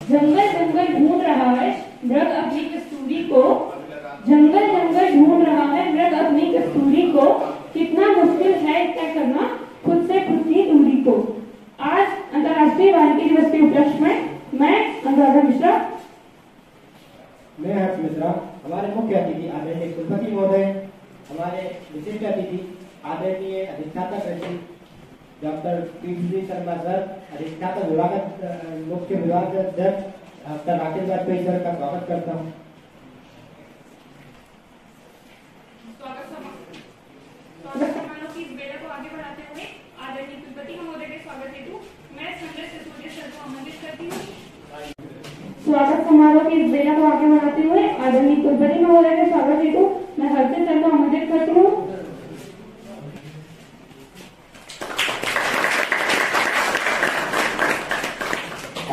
जंगल जंगल ढूंढ रहा है मृग अपनी कस्तूरी को, जंगल जंगल ढूंढ रहा है मृग अपनी कस्तूरी को, कितना मुश्किल है तय करना खुद से खुद की दूरी को। आज अंतर्राष्ट्रीय वाल्मीकि दिवस के उपलक्ष्य में मैं अनुराधा मिश्रा, मैं हर्ष मिश्रा, हमारे मुख्य अतिथि आदरणीय कुलपति महोदय, हमारे विशिष्ट अतिथि आदरणीय अधिष्ठाता कृषि डॉक्टर पी शर्मा सर, अधिष्ठाता विभाग मुख्य विभाग अध्यक्ष डॉक्टर राकेश वाजपेयी सर का स्वागत करता हूँ। स्वागत समारोह की इस बेला को आगे बढ़ाते हुए आदरणीय कुलपति महोदय के स्वागत हेतु मैं संजय सिसोदिया सर को आमंत्रित करती हूँ। स्वागत समारोह की इस बेला को आगे बढ़ाते हुए आदरणीय कुलपति महोदय के स्वागत हेतु मैं हर्षित सर को आमंत्रित करती हूँ।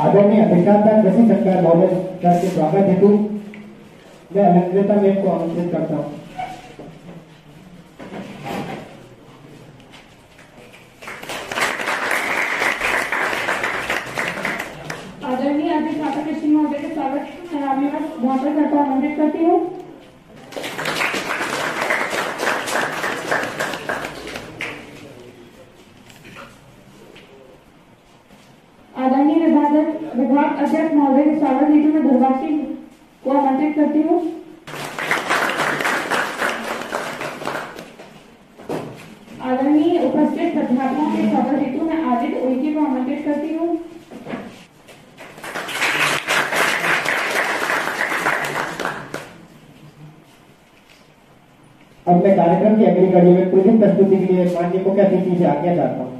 आदरणीय अधिष्ठाता कृषि शंकर महोदय सर के स्वागत हेतु मैं अलंकृता मैम को आमंत्रित करता हूँ। आदरणीय अधिष्ठाता कृषि महोदय के स्वागत हेतु मैं रामनिवास सर को आमंत्रित करती हूँ। आदरणीय विभाग अध्यक्ष महोदय के स्वागत हेतु मैं दुर्वासी को आमंत्रित करती हूँ। आदरणीय उपस्थित प्राध्यापकों के स्वागत हेतु मैं आदित्य उइके को आमंत्रित करती हूँ। अब मैं कार्यक्रम की अगली कड़ी में कुछ प्रस्तुति के लिए माननीय मुख्य अतिथि से आज्ञा चाहता हूँ।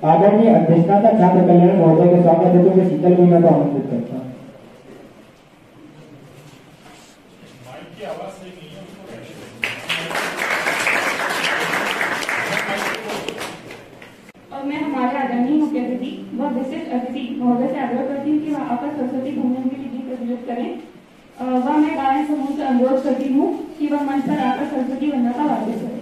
आदरणीय अधिष्ठाता छात्र कल्याण महोदय के स्वागत हेतु मैं शीतल मीना को आमंत्रित करता हूँ। और मैं हमारे आदरणीय मुख्य अतिथि व विशिष्ट अतिथि महोदय से आग्रह करती हूँ कि वह आकर सरस्वती भूमि करें। वह मैं गायन समूह से अनुरोध करती हूँ कि वह मंच पर आकर सरस्वती वंदना का वाद्य करें।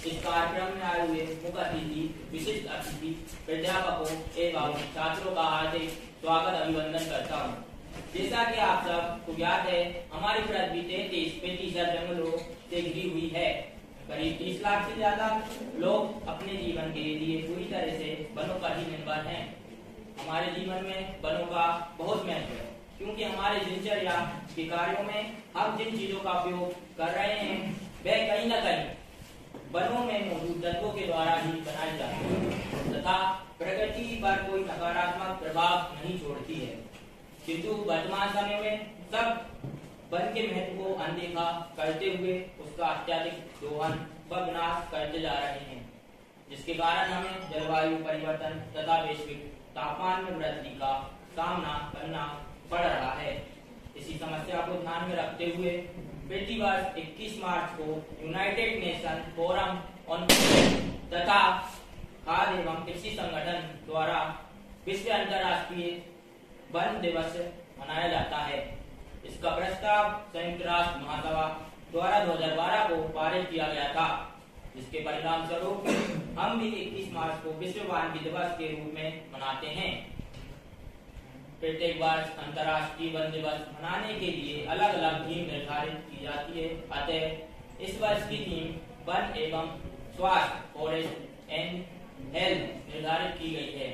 इस कार्यक्रम में आए हुए मुख्य अतिथि, विशिष्ट अतिथि, प्राध्यापकों एवं छात्रों का हार्दिक स्वागत अभिनंदन करता हूँ। जैसा कि आप सबको ज्ञात है, हमारी पृथ्वी 33% जंगलों से घिरी हुई है। करीब 30 लाख से ज्यादा लोग अपने जीवन के लिए पूरी तरह से वनों पर ही निर्भर हैं। हमारे जीवन में वनों का बहुत महत्व है, क्योंकि हमारे दिनचर्या के कार्यों में हम जिन चीजों का उपयोग कर रहे हैं वह कहीं न कहीं वनों में मौजूद तत्वों के द्वारा ही बनाए जाते हैं तथा प्रकृति पर कोई नकारात्मक प्रभाव नहीं छोड़ती है। किंतु वर्तमान समय में सब वन के महत्व को अनदेखा करते हुए उसका अत्यधिक दोहन व विनाश करते जा रहे हैं, जिसके कारण हमें जलवायु परिवर्तन तथा वैश्विक तापमान में वृद्धि का सामना करना पड़ रहा है। इसी समस्या को ध्यान में रखते हुए प्रतिवर्ष 21 मार्च को यूनाइटेड नेशन फोरम ऑन तथा खाद्य एवं कृषि संगठन द्वारा विश्व अंतर्राष्ट्रीय वन दिवस मनाया जाता है। इसका प्रस्ताव संयुक्त राष्ट्र महासभा द्वारा 2012 को पारित किया गया था, जिसके परिणाम स्वरूप हम भी 21 मार्च को विश्व वन दिवस के रूप में मनाते हैं। प्रत्येक वर्ष अंतर्राष्ट्रीय वन दिवस मनाने के लिए अलग अलग थीम निर्धारित की जाती है। अतः इस वर्ष की थीम वन एवं स्वास्थ्य फॉरेस्ट एंड हेल्थ निर्धारित की गई है।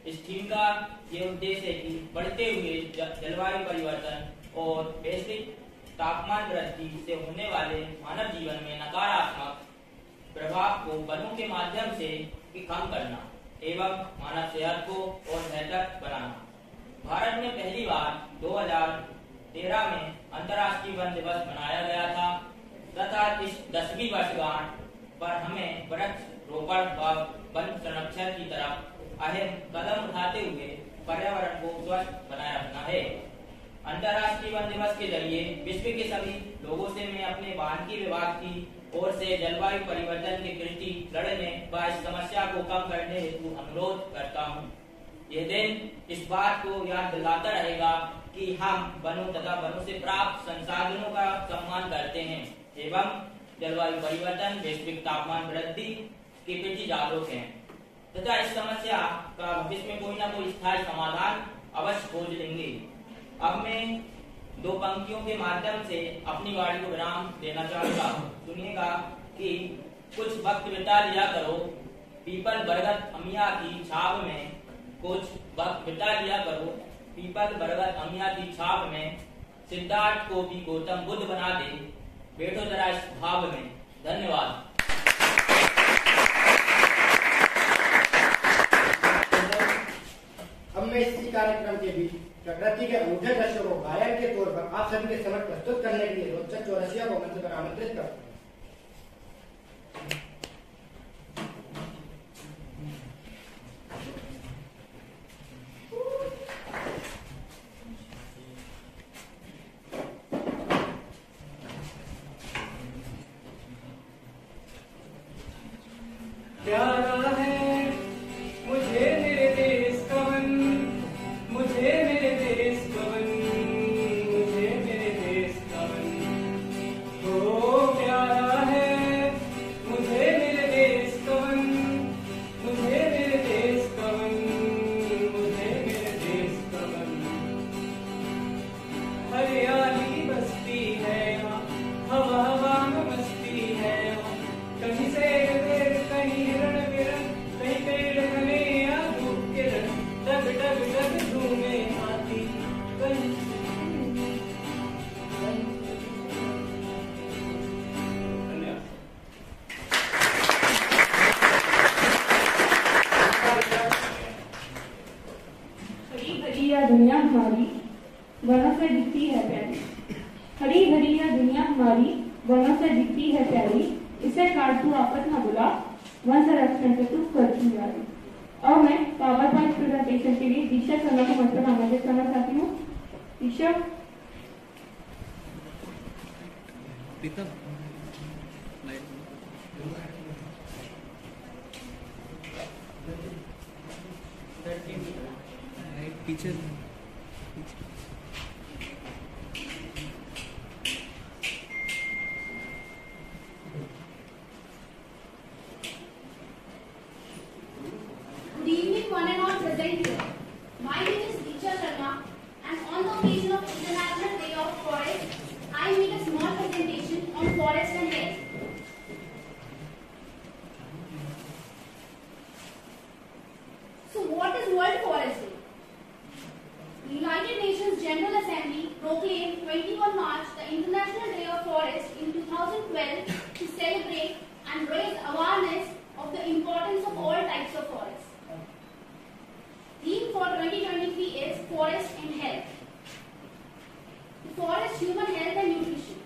इस थीम का ये उद्देश्य है कि बढ़ते हुए जलवायु परिवर्तन और वैश्विक तापमान वृद्धि से होने वाले मानव जीवन में नकारात्मक प्रभाव को वनों के माध्यम से कम करना एवं मानव सेहत को और बेहतर बनाना। भारत में पहली बार 2013 में अंतर्राष्ट्रीय वन दिवस मनाया गया था तथा इस 10वीं वर्षगांठ पर हमें वृक्ष रोपण व वन संरक्षण की तरफ अहम कदम उठाते हुए पर्यावरण को स्वस्थ बनाए रखना है। अंतर्राष्ट्रीय वन दिवस के जरिए विश्व के सभी लोगों से मैं अपने वानिकी विभाग की ओर से जलवायु परिवर्तन के प्रति लड़ने व इस समस्या को कम करने हेतु अनुरोध करता हूँ। यह दिन इस बात को याद दिलाता रहेगा कि हम वनों तथा वनों से प्राप्त संसाधनों का सम्मान करते हैं एवं जलवायु परिवर्तन वैश्विक तापमान वृद्धि के प्रति जागरूक हैं तथा इस समस्या का भविष्य में कोई न कोई स्थायी समाधान अवश्य खोज लेंगे। अब मैं 2 पंक्तियों के माध्यम से अपनी वाणी को विराम देना चाहूंगा। सुनिएगा कि कुछ वक्त बिता लिया करो पीपल बरगद अमिया की छाव में, कुछ वक्त बिता लिया करो पीपल बरगद अमिया की छाव में, सिद्धार्थ को भी गौतम बुद्ध बना दे, बैठो जरा इस भाव में। धन्यवाद। अब मैं इसी कार्यक्रम के बीच प्रकृति के अनूठे दृश्यों को गायन के तौर पर आप सभी के समक्ष प्रस्तुत करने के लिए रोचक चौरसिया को मंच पर आमंत्रित करता हूँ। प्यारा है मुझे मेरे देश का वन, मुझे मेरे देश का वन, मुझे मेरे देश का वन। हमारी वनों से दिखती है प्यारी, इसे काट तू आपस न बुला, वन संरक्षण से तू कर यारी। और मैं पावर पॉइंट प्रेजेंटेशन के लिए दीक्षा शर्मा को मंच पर आमंत्रित करना चाहती हूँ। दीक्षा। पीछे Good evening, one and all present here. My name is Diksha Sharma, and on the occasion of International Day of Forest, I make a small presentation on forest and health. So, what is World Forest Day? The United Nations General Assembly proclaimed 21 March the International Day of Forest in 2012 to celebrate and raise awareness of the importance of all types of forests. Theme for 2023 is Forest and Health. The forest, human health and nutrition.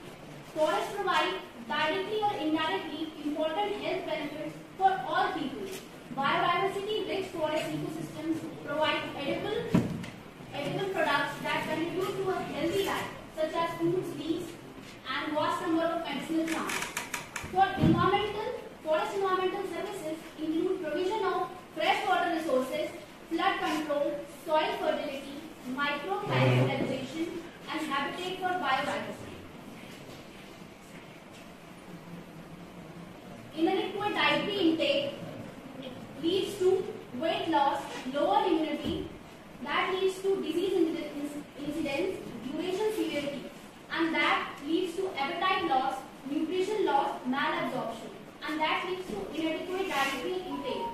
Forests provide directly or indirectly important health benefits for all people. Biodiversity-rich forest ecosystems provide edible products that contribute to a healthy diet, such as fruits, leaves, and vast number of medicinal plants. Forest environmental services include provision of fresh water resources, flood control, soil fertility, microclimate stabilization, and habitat for biodiversity. Inadequate dietary intake leads to weight loss, lower immunity, that leads to disease incidence, duration severity, and that leads to appetite loss, nutrition loss, malabsorption, and that leads to inadequate dietary intake,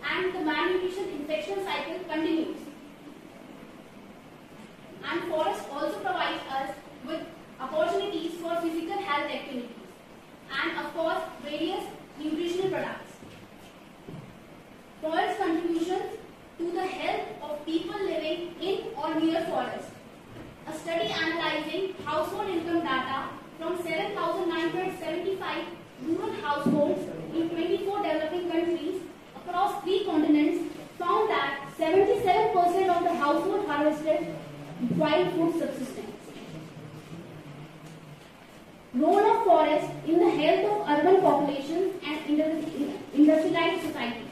and the malnutrition infection cycle continues. And forest also provides us with opportunities for physical health activities and of course various nutritional products. Forest contributions to the health of people living in or near forests. A study analyzing household income data from 7,975 rural households in 24 developing countries across 3 continents found that 77% of the household harvested wild food subsistence. Role of forest in the health of urban populations and industrialized societies.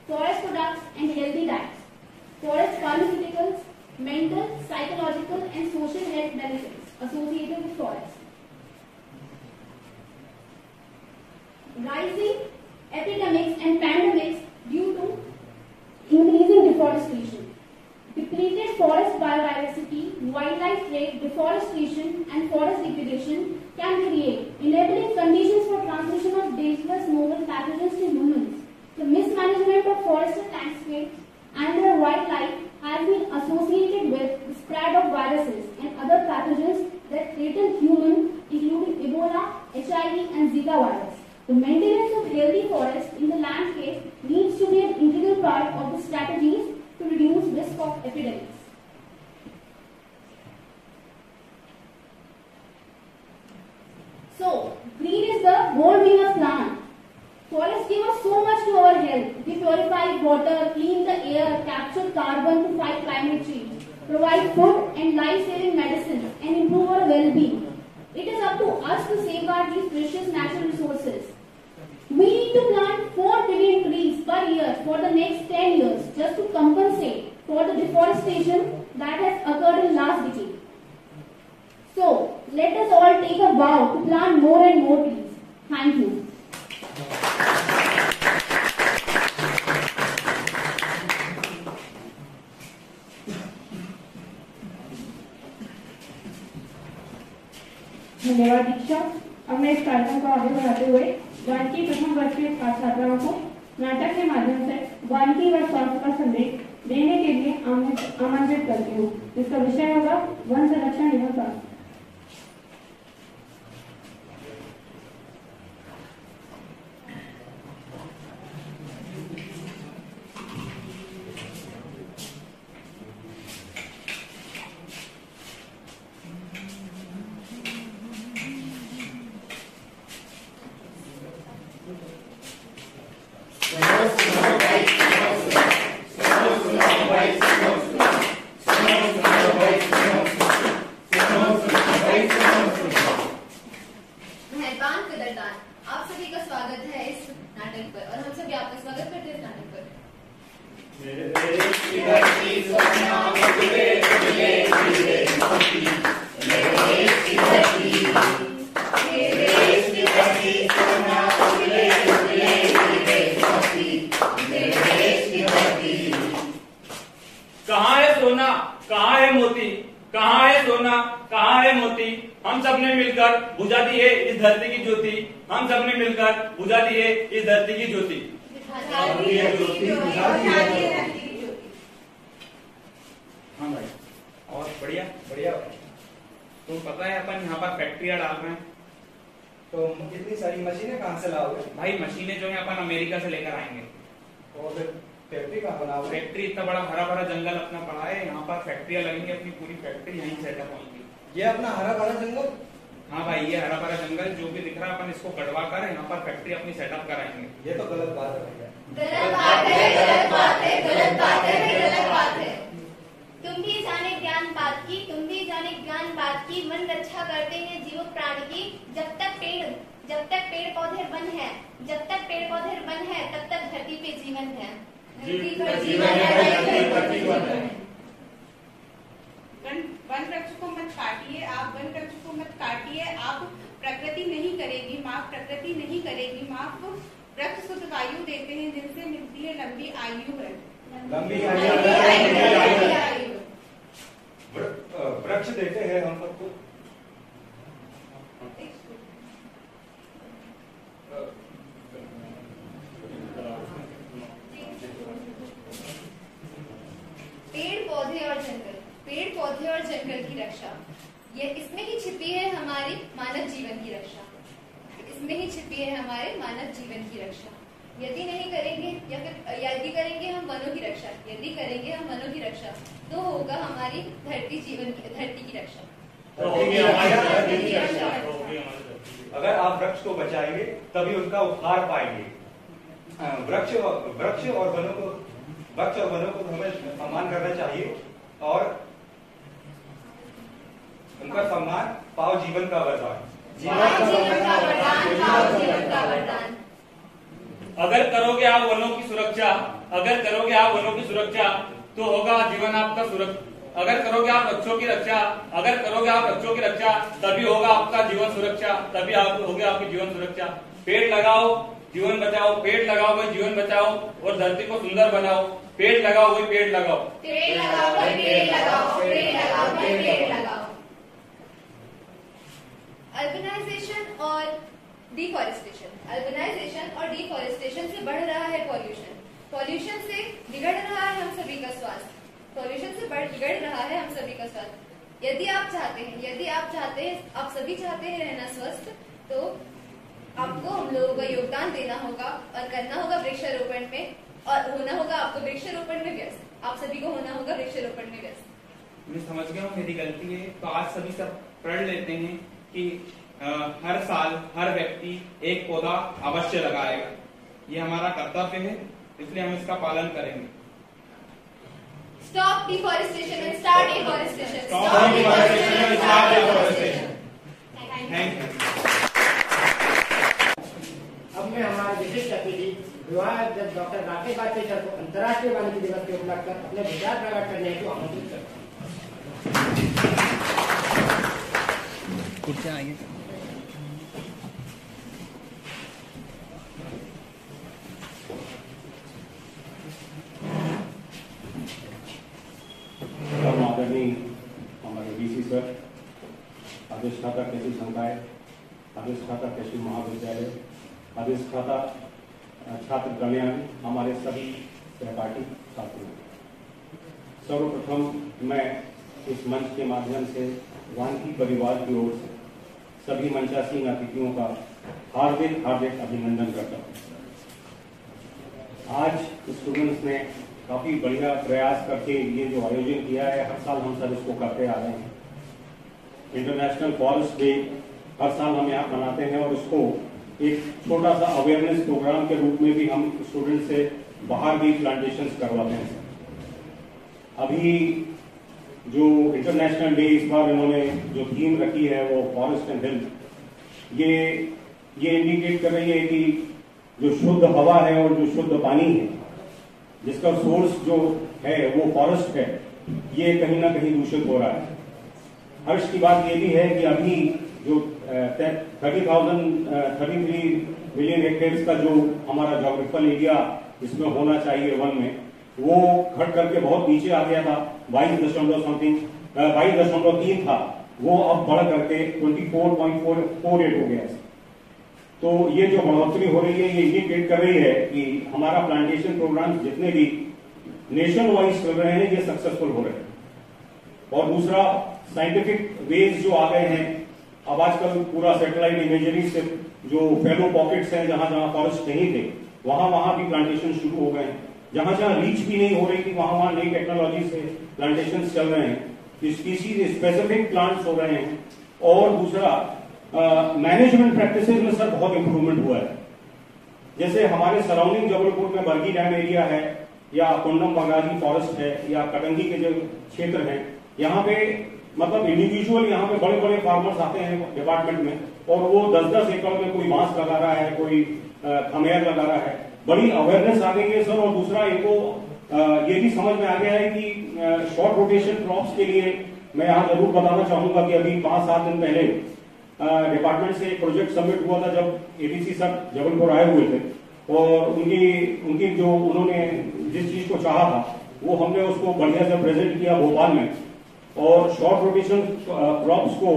Forest products and healthy diets. Forest pharmaceuticals, mental, psychological and social health benefits associated with forest. Rising epidemics and pandemics due to increasing deforestation. Depleted forest biodiversity, wildlife trade, deforestation and forest degradation can create enabling conditions for transmission of dangerous novel pathogens to humans. The mismanagement of forested landscapes and their wildlife has been associated with the spread of viruses and other pathogens that threaten humans, including Ebola, HIV and Zika virus. The maintenance of healthy forests in the landscape needs to be an integral part of the strategies to reduce risk of epidemics. So, green is the gold we must plant. Forests give us so much to our health. They purify water, clean the air, capture carbon to fight climate change, provide food and life-saving medicines, and improve our well-being. It is up to us to safeguard these precious natural resources. We need to plant 4 billion trees per year for the next 10 years just to compensate for the deforestation that has occurred in last decade. So, let us all take a vow to plant more and more trees. Thank you. धन्यवाद दीक्षा। अब मैं इस कार्यक्रम को आगे बढ़ाते हुए वानिकी प्रथम वर्ष के छात्र छात्राओं को नाटक के माध्यम से वानिकी व स्वास्थ्य का संदेश देने के लिए आमंत्रित करती हूँ, जिसका विषय होगा वन संरक्षण एवं स्वास्थ्य। मेहरबान कदरदान, आप सभी का स्वागत है इस नाटक पर और हम सभी आपका स्वागत करते हैं इस नाटक पर। कहाँ है सोना, कहाँ है मोती, कहाँ है सोना, कहाँ है मोती, हम सब ने मिलकर बुझा दी है इस धरती की ज्योति, हम सब ने मिलकर बुझा दी है इस धरती की ज्योति। हाँ भाई, और बढ़िया बढ़िया। तो पता है अपन यहाँ पर फैक्ट्रियाँ डाल रहे हैं, तो इतनी सारी मशीनें कहाँ से लाओगे? भाई मशीनें जो है अपन अमेरिका से लेकर आएंगे। और फिर फैक्ट्री कहाँ बनाओगे? फैक्ट्री, इतना बड़ा हरा भरा जंगल अपना पड़ा है, यहाँ पर फैक्ट्रियाँ लगेंगी, अपनी पूरी फैक्ट्री यहीं सेटअप होंगी। ये अपना हरा भरा जंगल? हाँ भाई, ये हरा भरा जंगल जो भी दिख रहा है अपन इसको कटवा कर यहाँ पर फैक्ट्री अपनी सेटअप कराएंगे। ये तो गलत बात है भैया। गलत बात है, गलत बात है, गलत बात है, गलत बात है। तुम भी जाने ज्ञान बात की, तुम भी जाने ज्ञान बात की, मन रक्षा करते हैं जीव प्राण की। जब तक पेड़ पौधे वन है, जब तक पेड़ पौधे वन है, तब तक धरती पे जीवन है। वन वृक्ष को मत काटिए, आप वन वृक्ष को मत काटिए, आप प्रकृति नहीं करेगी माफ, प्रकृति नहीं करेगी माफ। वृक्ष शुद्ध वायु देते हैं जिनसे मिलती है लंबी आयु है। लंबी आयु। वृक्ष देते हैं हम सबको। पेड़ पौधे और जंगल की रक्षा, ये इसमें ही छिपी है हमारी मानव जीवन की रक्षा, इसमें ही छिपी है हमारे मानव जीवन की रक्षा। यदि नहीं करेंगे या फिर यदि करेंगे हम वनों की रक्षा, यदि करेंगे हम वनों की रक्षा, तो होगा हमारी धरती की रक्षा। अगर आप वृक्ष को बचाएंगे तभी उनका उपहार पाएंगे। वृक्ष और वनों को हमें सम्मान करना चाहिए और उनका सम्मान पाओ जीवन का वरदान। अगर करोगे आप वनों की सुरक्षा, अगर करोगे आप वनों की सुरक्षा, तो होगा जीवन आपका सुरक्षा। अगर करोगे आप वृक्षों की रक्षा, अगर करोगे आप वृक्षों की रक्षा, तभी होगा आपका जीवन सुरक्षा, तभी होगी आपकी जीवन सुरक्षा। पेड़ लगाओ, जीवन बचाओ, पेड़ लगाओ वही जीवन बचाओ और धरती को सुंदर बनाओ। पेड़ लगाओ वही पेड़ लगाओ, पेड़ लगाओ वही पेड़ लगाओ, पेड़ लगाओ वही पेड़ लगाओ। अर्बनाइजेशन और डिफॉरेस्टेशन से बढ़ रहा है पॉल्यूशन से बिगड़ रहा है हम सभी का स्वास्थ्य, पॉल्यूशन से बिगड़ रहा है हम सभी का स्वास्थ्य। यदि आप चाहते हैं, आप सभी चाहते हैं रहना स्वस्थ, तो आपको हम लोगों का योगदान देना होगा और करना होगा वृक्षारोपण में, और होना होगा आपको वृक्षारोपण में व्यस्त। आप सभी को होना होगा वृक्षारोपण में व्यस्त। मैं समझ गया हूँ मेरी गलती है, तो आज सभी सब प्रण लेते हैं कि हर साल हर व्यक्ति एक पौधा अवश्य लगाएगा। ये हमारा कर्तव्य है, इसलिए हम इसका पालन करेंगे। Stop deforestation and start afforestation. Stop deforestation and start afforestation. Thank you. अब मैं हमारे विशिष्ट अतिथि विभागाध्यक्ष डॉक्टर राकेश बाचे सर को अंतर्राष्ट्रीय वानिकी दिवस के उपलक्ष्य पर अपने विचार प्रकट करने को आमंत्रित करता हूँ। कुर्सियां आएंगे। आदरणीय हमारे डीसी सर, अधिष्ठाता कृषि संकाय, अधिष्ठाता कृषि महाविद्यालय, अधिष्ठाता छात्र कल्याण, हमारे सभी सहपाठी साथियों, सर्वप्रथम मैं इस मंच के माध्यम से वानिकी परिवार की ओर से सभी मंचासीन अतिथियों का हार्दिक अभिनंदन करता हूँ। आज स्टूडेंट्स ने काफी बढ़िया प्रयास करके ये जो आयोजन किया है, हर साल हम सब इसको करते आ रहे हैं। इंटरनेशनल फॉरेस्ट डे हर साल हम यहाँ मनाते हैं और इसको एक छोटा सा अवेयरनेस प्रोग्राम के रूप में भी हम स्टूडेंट से बाहर भी प्लांटेशंस करवाते हैं। अभी जो इंटरनेशनल डे इस बार इन्होंने जो थीम रखी है वो फॉरेस्ट एंड हेल्थ, ये ये इंडिकेट कर रही है कि जो शुद्ध हवा है और जो शुद्ध पानी है, जिसका सोर्स जो है वो फॉरेस्ट है, ये कहीं ना कहीं दूषित हो रहा है। हर्ष की बात ये भी है कि अभी जो 33 मिलियन हेक्टेयर्स का जो हमारा जोग्राफिकल एरिया इसमें होना चाहिए वन में, वो घट करके बहुत नीचे आ गया था, 22.3 था, वो अब बढ़ करके 24.48 हो गया। तो ये जो बढ़ोतरी हो रही है ये इंडिकेट कर रही है कि हमारा प्लांटेशन प्रोग्राम जितने भी नेशन वाइज चल रहे हैं ये सक्सेसफुल हो रहे हैं। और दूसरा, साइंटिफिक वेज जो आ गए हैं, अब आजकल पूरा सैटेलाइट इमेजरी से जो फेलो पॉकेट्स हैं जहां जहां फॉरेस्ट नहीं थे वहां भी प्लांटेशन शुरू हो गए हैं। जहां जहां रीच भी नहीं हो रही थी वहां नई टेक्नोलॉजी से प्लांटेशन चल रहे हैं, स्पीसीज स्पेसिफिक प्लांट्स हो रहे हैं। और दूसरा, मैनेजमेंट प्रैक्टिसेस में सर बहुत इंप्रूवमेंट हुआ है। जैसे हमारे सराउंडिंग जबलपुर में बरगी डैम एरिया है, या कुंडम बगाजी फॉरेस्ट है, या कटंगी के जो क्षेत्र हैं, यहाँ पे मतलब इंडिविजुअल यहाँ पे बड़े बड़े फार्मर्स आते हैं डिपार्टमेंट में, और वो 10-10 एकड़ में कोई बांस लगा रहा है, कोई खमेर लगा रहा है। बड़ी अवेयरनेस आ गई है सर। और दूसरा, इनको ये भी समझ में आ गया है कि शॉर्ट रोटेशन क्रॉप्स के लिए मैं यहाँ जरूर बताना चाहूंगा कि अभी 5-7 दिन पहले डिपार्टमेंट से एक प्रोजेक्ट सबमिट हुआ था जब एडीसी सर जबलपुर आए हुए थे, और उनकी जो उन्होंने जिस चीज को चाहा था वो हमने उसको बढ़िया से प्रेजेंट किया भोपाल में। और शॉर्ट रोटेशन क्रॉप्स को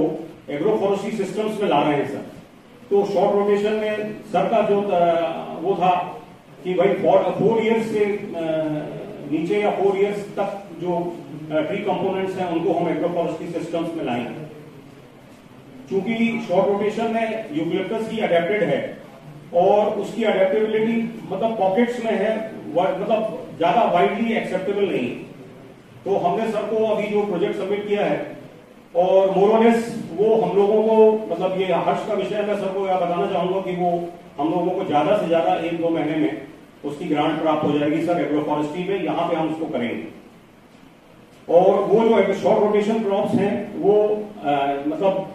एग्रो फॉरेस्ट्री सिस्टम्स में ला रहे हैं सर। तो शॉर्ट रोटेशन में सर का जो वो था कि भाई 4 इयर्स से नीचे या 4 इयर्स तक जो ट्री कंपोनेंट्स हैं उनको हम एग्रो फॉरेस्ट्री सिस्टम्स में लाएंगे। चूंकि शॉर्ट रोटेशन में यूकेलिप्टस की अडेप्टेड है और उसकी अडेप्टेबिलिटी मतलब पॉकेट्स में है, मतलब ज्यादा वाइडली एक्सेप्टेबल नहीं है। तो हमने सर को अभी जो प्रोजेक्ट सबमिट किया है, और मोरलेस वो हम लोगों को, मतलब ये हर्ष का विषय मैं सर को यह बताना चाहूंगा कि वो हम लोगों को ज्यादा से ज्यादा 1-2 महीने में उसकी ग्रांट प्राप्त हो जाएगी सर एग्रो फॉरेस्ट्री में। यहाँ पे हम उसको करेंगे। और वो जो शॉर्ट रोटेशन क्रॉप्स हैं वो मतलब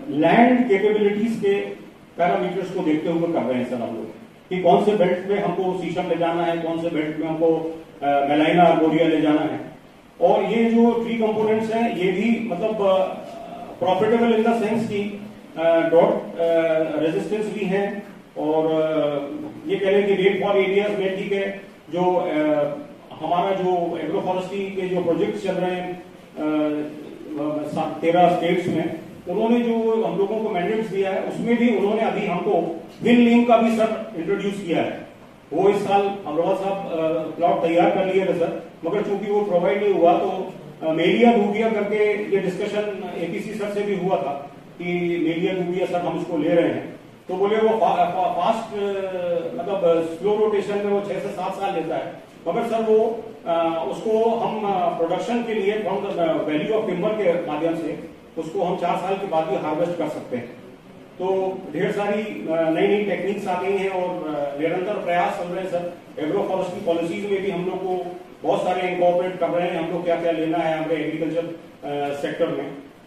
लैंड कैपेबिलिटीज के पैरामीटर्स को देखते हुए कर रहे हैं सर हम लोग, कि कौन से बेल्ट में हमको शीशम ले जाना है, कौन से बेल्ट में हमको मेलाइना आर्बोरिया ले जाना है। और ये जो ट्री कंपोनेंट्स हैं ये भी मतलब प्रॉफिटेबल इन द सेंस की ड्रॉट रेजिस्टेंस भी हैं, और ये कह लें कि रेनफॉल एरियाज में ठीक है। जो हमारा जो एग्रो फॉरेस्ट्री के जो प्रोजेक्ट चल रहे हैं 13 स्टेट्स में, उन्होंने जो हम लोगों को मैंडेट्स दिया है उसमें भी उन्होंने अभी हमको विन लिंक का भी सर इंट्रोड्यूस किया है। वो इस साल अग्रवाल साहब प्लॉट तैयार कर लिए थे सर, मगर चूंकि वो प्रोवाइड नहीं हुआ तो मेलिया दूबिया करके ये डिस्कशन एपीसी सर से भी हुआ था कि मेलिया दूबिया सर हम इसको ले रहे हैं। तो बोले वो फास्ट मतलब स्लो रोटेशन में वो 6 से 7 साल लेता है, मगर सर वो उसको हम प्रोडक्शन के लिए from the value of timber के माध्यम से उसको हम 4 साल के बाद भी हार्वेस्ट कर सकते हैं। तो ढेर सारी नई टेक्निक्स आ गई हैं और निरंतर प्रयास चल रहे हैं सर। एग्रो फॉरेस्ट्री पॉलिसीज में भी हम लोग को बहुत सारे इंकॉर्पोरेट कर रहे हैं, हम लोग क्या क्या लेना है हमारे एग्रीकल्चर सेक्टर में।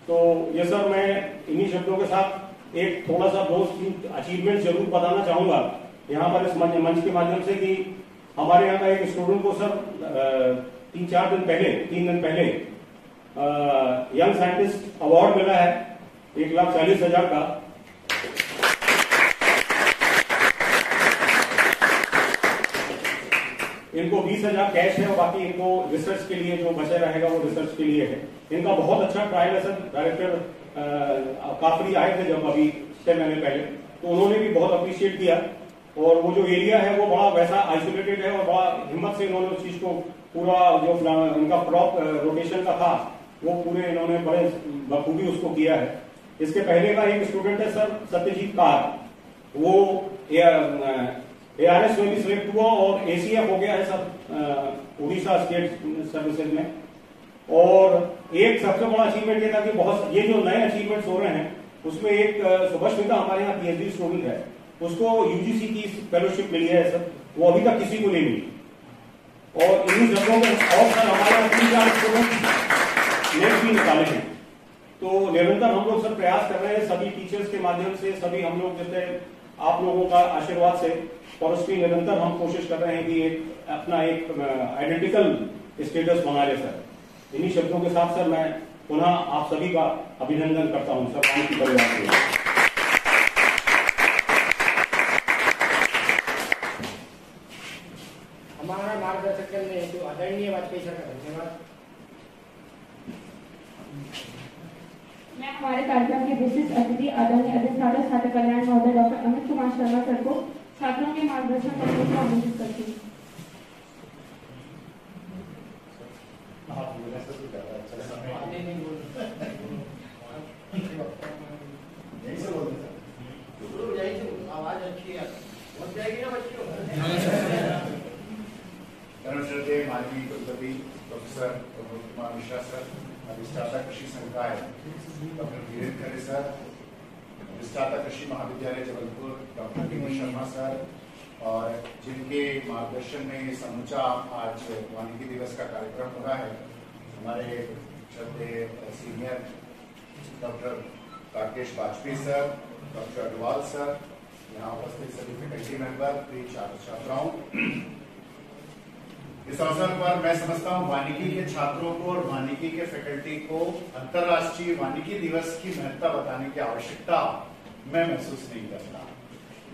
तो ये सर मैं इन्हीं शब्दों के साथ एक थोड़ा सा 2-3 अचीवमेंट जरूर बताना चाहूंगा यहाँ पर इस मंच के माध्यम से, कि हमारे यहाँ का एक स्टूडेंट को सर 3 दिन पहले यंग साइंटिस्ट अवार्ड मिला है 1,40,000 का। इनको 20,000 कैश है और बाकी इनको रिसर्च के लिए जो बचा रहेगा वो रिसर्च के लिए है। इनका बहुत अच्छा ट्रायल है सर। डायरेक्टर काफरी आए थे जब अभी 6 महीने पहले, तो उन्होंने भी बहुत अप्रिशिएट किया। और वो जो एरिया है वो बड़ा वैसा आइसोलेटेड है और बड़ा हिम्मत से इन्होंने उस चीज को पूरा जो इनका क्रॉप रोटेशन का था वो पूरे इन्होंने बड़े बखूबी उसको किया है। इसके पहले का एक स्टूडेंट है सर सत्यजीत कार, वो ARS में भी सिलेक्ट हुआ और ACF हो गया है सर उड़ीसा स्टेट सर्विसेज में। और एक सबसे बड़ा अचीवमेंट ये था कि बहुत ये जो नए अचीवमेंट्स हो रहे हैं उसमें एक सुभाष्मिता हमारे यहाँ PhD स्टूडेंट है, उसको UGC की फेलोशिप मिली है सर, वो अभी तक किसी को नहीं मिली। और इन्हीं शब्दों में और सर हमारे यहाँ 3-4 स्टूडेंट नेट भी निकाले हैं। तो निरंतर हम लोग सर प्रयास कर रहे हैं, सभी टीचर्स के माध्यम से, सभी हम लोग जैसे आप लोगों का आशीर्वाद से फॉरेस्ट्री निरंतर हम कोशिश कर रहे हैं कि अपना एक आइडेंटिकल स्टेटस बना ले सर। इन्हीं शब्दों के साथ सर मैं पुनः आप सभी का अभिनंदन करता हूं सर वानिकी परिवार के। हमारा मार्गदर्शक करने हेतु आदरणीय वाजपेयी सर का धन्यवाद। मैं हमारे कार्यक्रम के विशिष्ट अतिथि आदरणीय अधिष्ठाता छात्र कल्याण महोदय डॉक्टर अमित कुमार शर्मा सर को छात्रों के मार्गदर्शन करने को आमंत्रित करती हूँ। आवाज अच्छी है, पहुंच जाएगी ना बच्चों। श्रद्धेय माननीय कुलपति प्रोफेसर प्रमोद कुमार मिश्रा सर, अधिष्ठाता कृषि संकाय डॉक्टर वीरेंद्र खरे सर, अधिष्ठाता कृषि महाविद्यालय Jabalpur doctor T Sharma sir, और जिनके मार्गदर्शन में समूचा आज वानिकी दिवस का कार्यक्रम हो रहा है, हमारे श्रद्धेय senior doctor Rakesh Vajpayee sir, doctor Agarwal sir, यहाँ उपस्थित सभी फैकल्टी मेंबर, प्रिय छात्र छात्राओं, इस अवसर पर मैं समझता हूँ वानिकी के छात्रों को और वानिकी के फैकल्टी को अंतर्राष्ट्रीय वानिकी दिवस की महत्ता बताने की आवश्यकता मैं महसूस नहीं करता।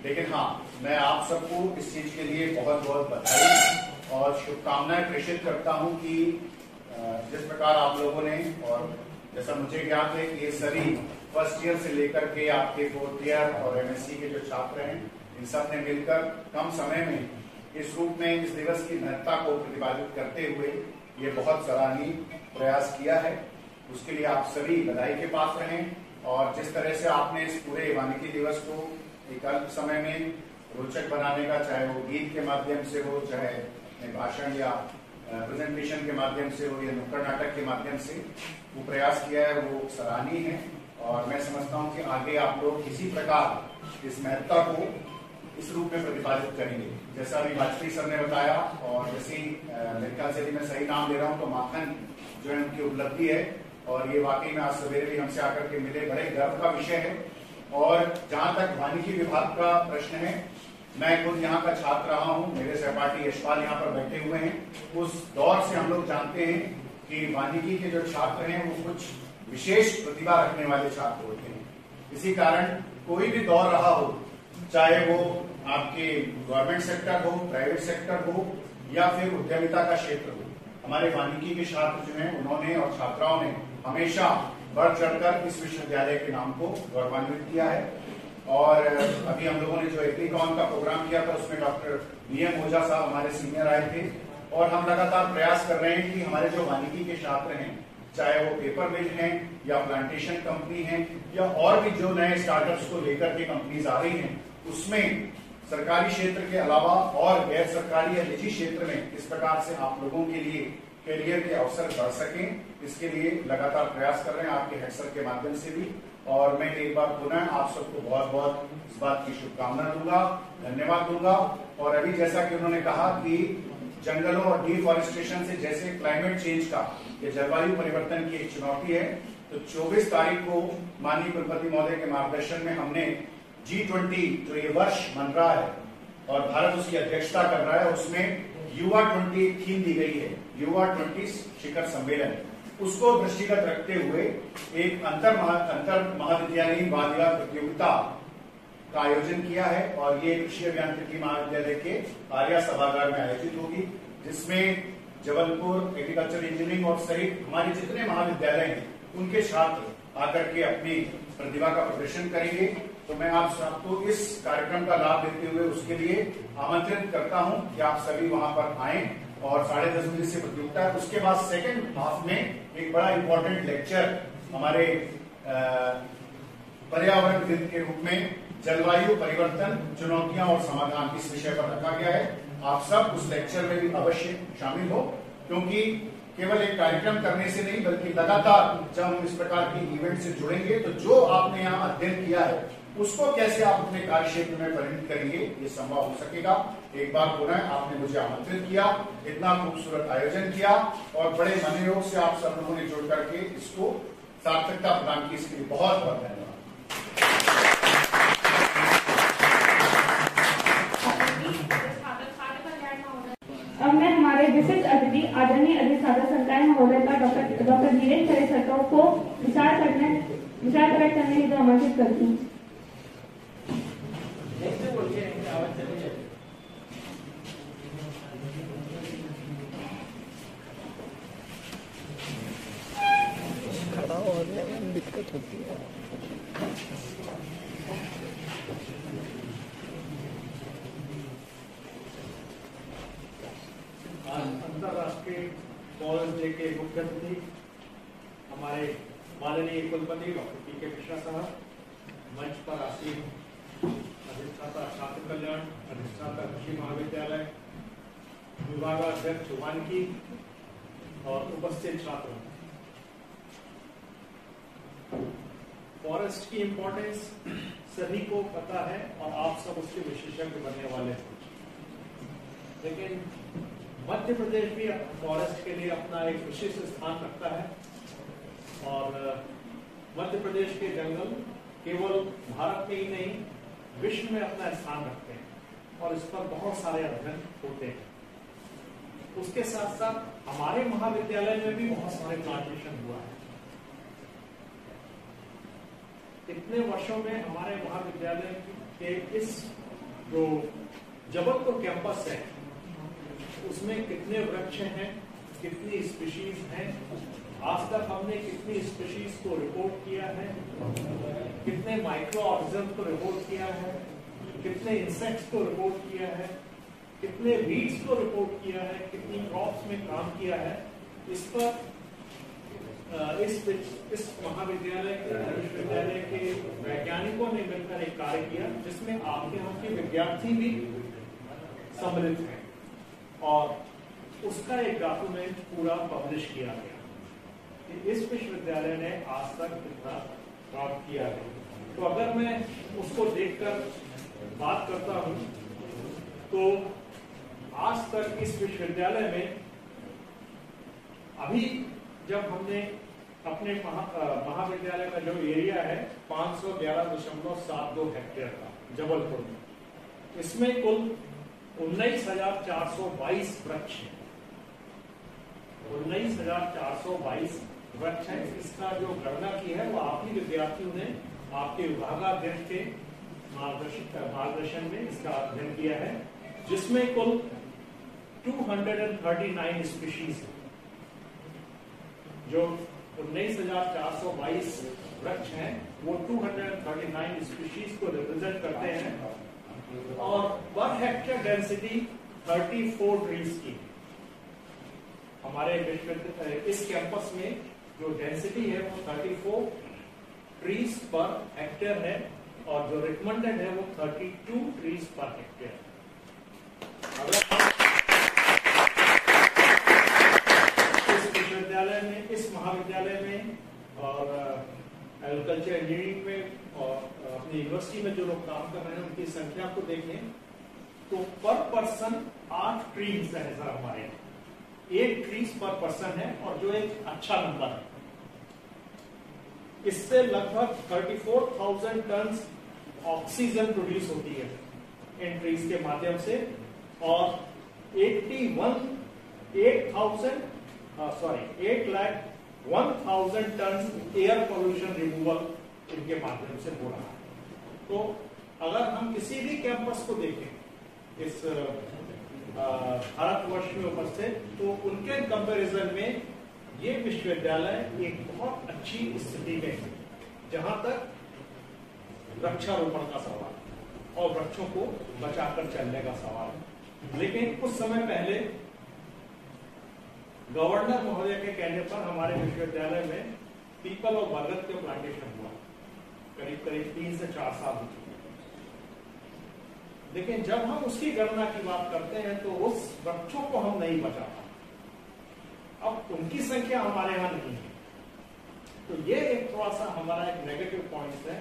लेकिन हाँ, मैं आप सबको इस चीज के लिए बहुत बहुत बधाई और शुभकामनाएं प्रेषित करता हूँ कि जिस प्रकार आप लोगों ने, और जैसा मुझे ज्ञात है कि ये सभी फर्स्ट ईयर से लेकर के आपके फोर्थ ईयर और एमएससी के जो छात्र हैं, इन सब ने मिलकर कम समय में इस रूप में इस दिवस की महत्ता को प्रतिपादित करते हुए ये बहुत सराहनीय प्रयास किया है। उसके लिए आप सभी बधाई के पात्र हैं। और जिस तरह से आपने इस पूरे वानिकी दिवस को एक अल्प समय में रोचक बनाने का, चाहे वो गीत के माध्यम से हो, चाहे भाषण या प्रेजेंटेशन के माध्यम से हो, या नुक्कड़ नाटक के माध्यम से वो प्रयास किया है, वो सराहनीय है। और मैं समझता हूँ कि आगे आप लोग किसी प्रकार इस महत्ता को इस रूप में प्रतिपादित करेंगे, जैसा अभी वाजपेयी सर ने बताया। और जैसे मेरे ख्याल से मैं सही नाम ले रहा हूँ तो माखन जो है उनकी उपलब्धि है, और ये वाकई में आज सवेरे भी हमसे आकर के मिले, बड़े गर्व का विषय है। और जहां तक वानिकी विभाग का प्रश्न है, मैं खुद यहाँ का छात्र रहा हूँ, मेरे सहपाठी यशपाल यहाँ पर बैठे हुए हैं। उस दौर से हम लोग जानते हैं कि वानिकी के जो छात्र हैं वो कुछ विशेष प्रतिभा रखने वाले छात्र होते हैं। इसी कारण कोई भी दौर रहा हो, चाहे वो आपके गवर्नमेंट सेक्टर हो, प्राइवेट सेक्टर हो, या फिर उद्यमिता का क्षेत्र हो, हमारे वानिकी के छात्र जो हैं उन्होंने और छात्राओं ने हमेशा बढ़ चढ़कर इस विश्वविद्यालय के नाम को गौरवान्वित किया है। और अभी हम लोगों ने जो एग्रीकॉन का प्रोग्राम किया था, उसमें डॉक्टर वीएम ओझा साहब हमारे सीनियर आए थे। और हम लगातार प्रयास कर रहे हैं कि हमारे जो वानिकी के छात्र हैं, चाहे वो पेपर मिल हैं या प्लांटेशन कंपनी है, या और भी जो नए स्टार्टअप्स को लेकर के कंपनीज आ रही हैं, उसमें सरकारी क्षेत्र के अलावा और गैर सरकारी या निजी क्षेत्र में इस प्रकार से आप लोगों के लिए करियर के अवसर बढ़ सकें, इसके लिए लगातार प्रयास कर रहे हैं आपके हेडसर के माध्यम से भी। और मैं एक बार पुनः आप सबको बहुत बहुत इस बात की शुभकामना दूंगा, धन्यवाद दूंगा। और अभी जैसा कि उन्होंने कहा कि जंगलों और डिफॉरेस्टेशन से जैसे क्लाइमेट चेंज का, ये जलवायु परिवर्तन की एक चुनौती है, तो 24 तारीख को माननीय कुलपति महोदय के मार्गदर्शन में हमने G20 जो ये वर्ष मन रहा है और भारत उसकी अध्यक्षता कर रहा है, उसमें युवा 20 थीम दी गई है, युवा 20 शिखर सम्मेलन। उसको दृष्टिगत रखते हुए एक अंतर महाविद्यालयीन वाद विवाद प्रतियोगिता का आयोजन किया है, और ये कृषि अभियांत्रिकी महाविद्यालय के आर्या सभागार में आयोजित होगी, जिसमें जबलपुर एग्रीकल्चर इंजीनियरिंग और सहित हमारे जितने महाविद्यालय हैं उनके छात्र आकर के अपनी प्रतिभा का प्रदर्शन करेंगे। तो मैं आप सबको इस कार्यक्रम का लाभ देते हुए उसके लिए आमंत्रित करता हूं कि आप सभी वहां पर आएं। और 10:30 बजे से प्रतियोगिता है। उसके बाद सेकंड हाफ में एक बड़ा इंपॉर्टेंट लेक्चर हमारे पर्यावरण दिन के रूप में जलवायु परिवर्तन, चुनौतियां और समाधान, इस विषय पर रखा गया है। आप सब उस लेक्चर में भी अवश्य शामिल हो, क्योंकि केवल एक कार्यक्रम करने से नहीं बल्कि लगातार जब हम इस प्रकार की इवेंट से जुड़ेंगे तो जो आपने यहाँ अध्ययन किया है उसको कैसे आप अपने कार्य क्षेत्र में परिणित करेंगे, ये संभव हो सकेगा। एक बार पुनः आपने मुझे आमंत्रित किया, इतना खूबसूरत आयोजन किया और बड़े मनोयोग से आप सब लोगों ने जुड़ करके इसको सार्थकता प्रदान की, इसके लिए बहुत बहुत धन्यवाद। आदरणीय अधिष्ठाता संकाय महोदय का डॉक्टर धीरेश खरे सर को विचार प्रकट करने हेतु आमंत्रित करती हूँ। खड़ा होने में दिक्कत होती है। अंतर्राष्ट्रीय फॉरेस्ट डे के मुख्य अतिथि हमारे माननीय कुलपति डॉक्टर पी.के. मिश्रा साहब, मंच पर आसीन अधिष्ठाता छात्र कल्याण, अधिष्ठाता कृषि महाविद्यालय, विभागाध्यक्ष वानिकी और उपस्थित छात्रों, फॉरेस्ट की इम्पोर्टेंस सभी को पता है और आप सब उसके विशेषज्ञ बनने वाले हैं। लेकिन मध्य प्रदेश भी फॉरेस्ट के लिए अपना एक विशिष्ट स्थान रखता है और मध्य प्रदेश के जंगल केवल भारत में ही नहीं विश्व में अपना स्थान रखते हैं और इस पर बहुत सारे अध्ययन होते हैं। उसके साथ साथ हमारे महाविद्यालय में भी बहुत सारे प्लांटेशन हुआ है। इतने वर्षों में हमारे महाविद्यालय के इस जो जबलपुर कैंपस है उसमें कितने वृक्ष हैं, कितनी स्पीशीज हैं, आज तक हमने कितनी स्पीशीज को रिपोर्ट किया है, कितने माइक्रो ऑर्गेनिज्म को रिपोर्ट किया है, कितने इंसेक्ट्स को रिपोर्ट किया है, कितने वीड्स को रिपोर्ट किया है, कितनी क्रॉप्स में काम किया है, इस पर इस महाविद्यालय के विश्वविद्यालय के वैज्ञानिकों ने मिलकर एक कार्य किया जिसमें आपके यहाँ के विद्यार्थी भी सम्मिलित हैं और उसका एक डॉक्यूमेंट पूरा पब्लिश किया गया कि इस विश्वविद्यालय ने आज तक कितना प्राप्त किया है। तो अगर मैं उसको देखकर बात करता हूं तो आज तक इस विश्वविद्यालय में अभी जब हमने अपने महाविद्यालय का जो एरिया है 511.72 हेक्टेयर का जबलपुर में, इसमें कुल 19,422 वृक्ष है। 19,422 वृक्ष है। इसका जो गणना की है वो आप ही विद्यार्थियों ने आपके विभागाध्यक्ष के मार्गदर्शन में इसका अध्ययन किया है, जिसमें कुल 239 स्पीशीज है। जो 19,422 वृक्ष हैं वो 239 स्पीशीज को रिप्रेजेंट करते हैं और पर हेक्टेयर डेंसिटी 34 ट्रीज की। हमारे इस कैंपस में जो डेंसिटी है वो 34 ट्रीज पर हेक्टेयर है और जो रिकमेंडेड है वो 32 ट्रीज पर हेक्टेयर। इस महाविद्यालय में और एग्रीकल्चर इंजीनियरिंग में और अपनी यूनिवर्सिटी में जो लोग काम कर रहे हैं उनकी संख्या को देखें तो पर पर्सन 8 ट्रीज है सर हमारे यहाँ। 8 ट्रीज पर पर्सन है और जो एक अच्छा नंबर है। इससे लगभग 34,000 टन ऑक्सीजन प्रोड्यूस होती है इन ट्रीज के माध्यम से और 8,01,000 टन एयर पोल्यूशन रिमूवल इनके माध्यम से हो रहा है। तो अगर हम किसी भी कैंपस को देखें इस भारतवर्ष में उपस्थित तो उनके कंपैरिजन में ये विश्वविद्यालय एक बहुत अच्छी स्थिति में है जहां तक वृक्षारोपण का सवाल और वृक्षों को बचाकर चलने का सवाल है। लेकिन कुछ समय पहले गवर्नर महोदय के कहने पर हमारे विश्वविद्यालय में पीपल और बरगद के प्लांटेशन हुआ, करीब 3 से 4 साल हो चुके। लेकिन जब हम उसकी गणना की बात करते हैं तो उस वृक्षों को हम नहीं बचा पाते। अब उनकी संख्या हमारे यहाँ नहीं है। तो ये एक थोड़ा सा हमारा एक नेगेटिव पॉइंट है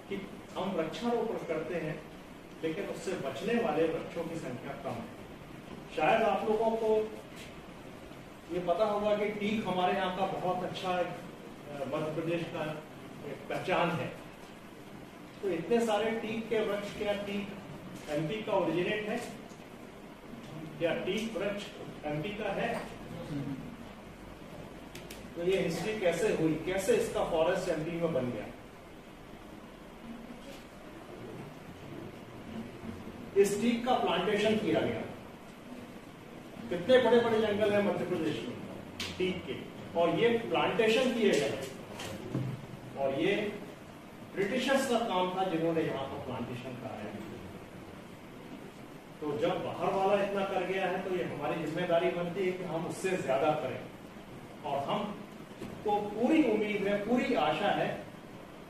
कि हम वृक्षारोपण करते हैं लेकिन उससे बचने वाले वृक्षों की संख्या कम है। शायद आप लोगों को ये पता होगा कि टीक हमारे यहाँ का बहुत अच्छा मध्य प्रदेश का एक पहचान है। तो इतने सारे टीक के वृक्ष, क्या टीक एमपी का ओरिजिनेट है? क्या टीक वृक्ष एमपी का है? तो ये हिस्ट्री कैसे हुई, कैसे इसका फॉरेस्ट एमपी में बन गया। इस टीक का प्लांटेशन किया गया। कितने बड़े बड़े जंगल हैं मध्य प्रदेश में टीक के, और ये प्लांटेशन किए गए। और ये ब्रिटिशर्स का काम था जिन्होंने यहाँ पर प्लांटेशन कराया। तो जब बाहर वाला इतना कर गया है तो ये हमारी जिम्मेदारी बनती है कि हम उससे ज्यादा करें। और हम को पूरी उम्मीद है, पूरी आशा है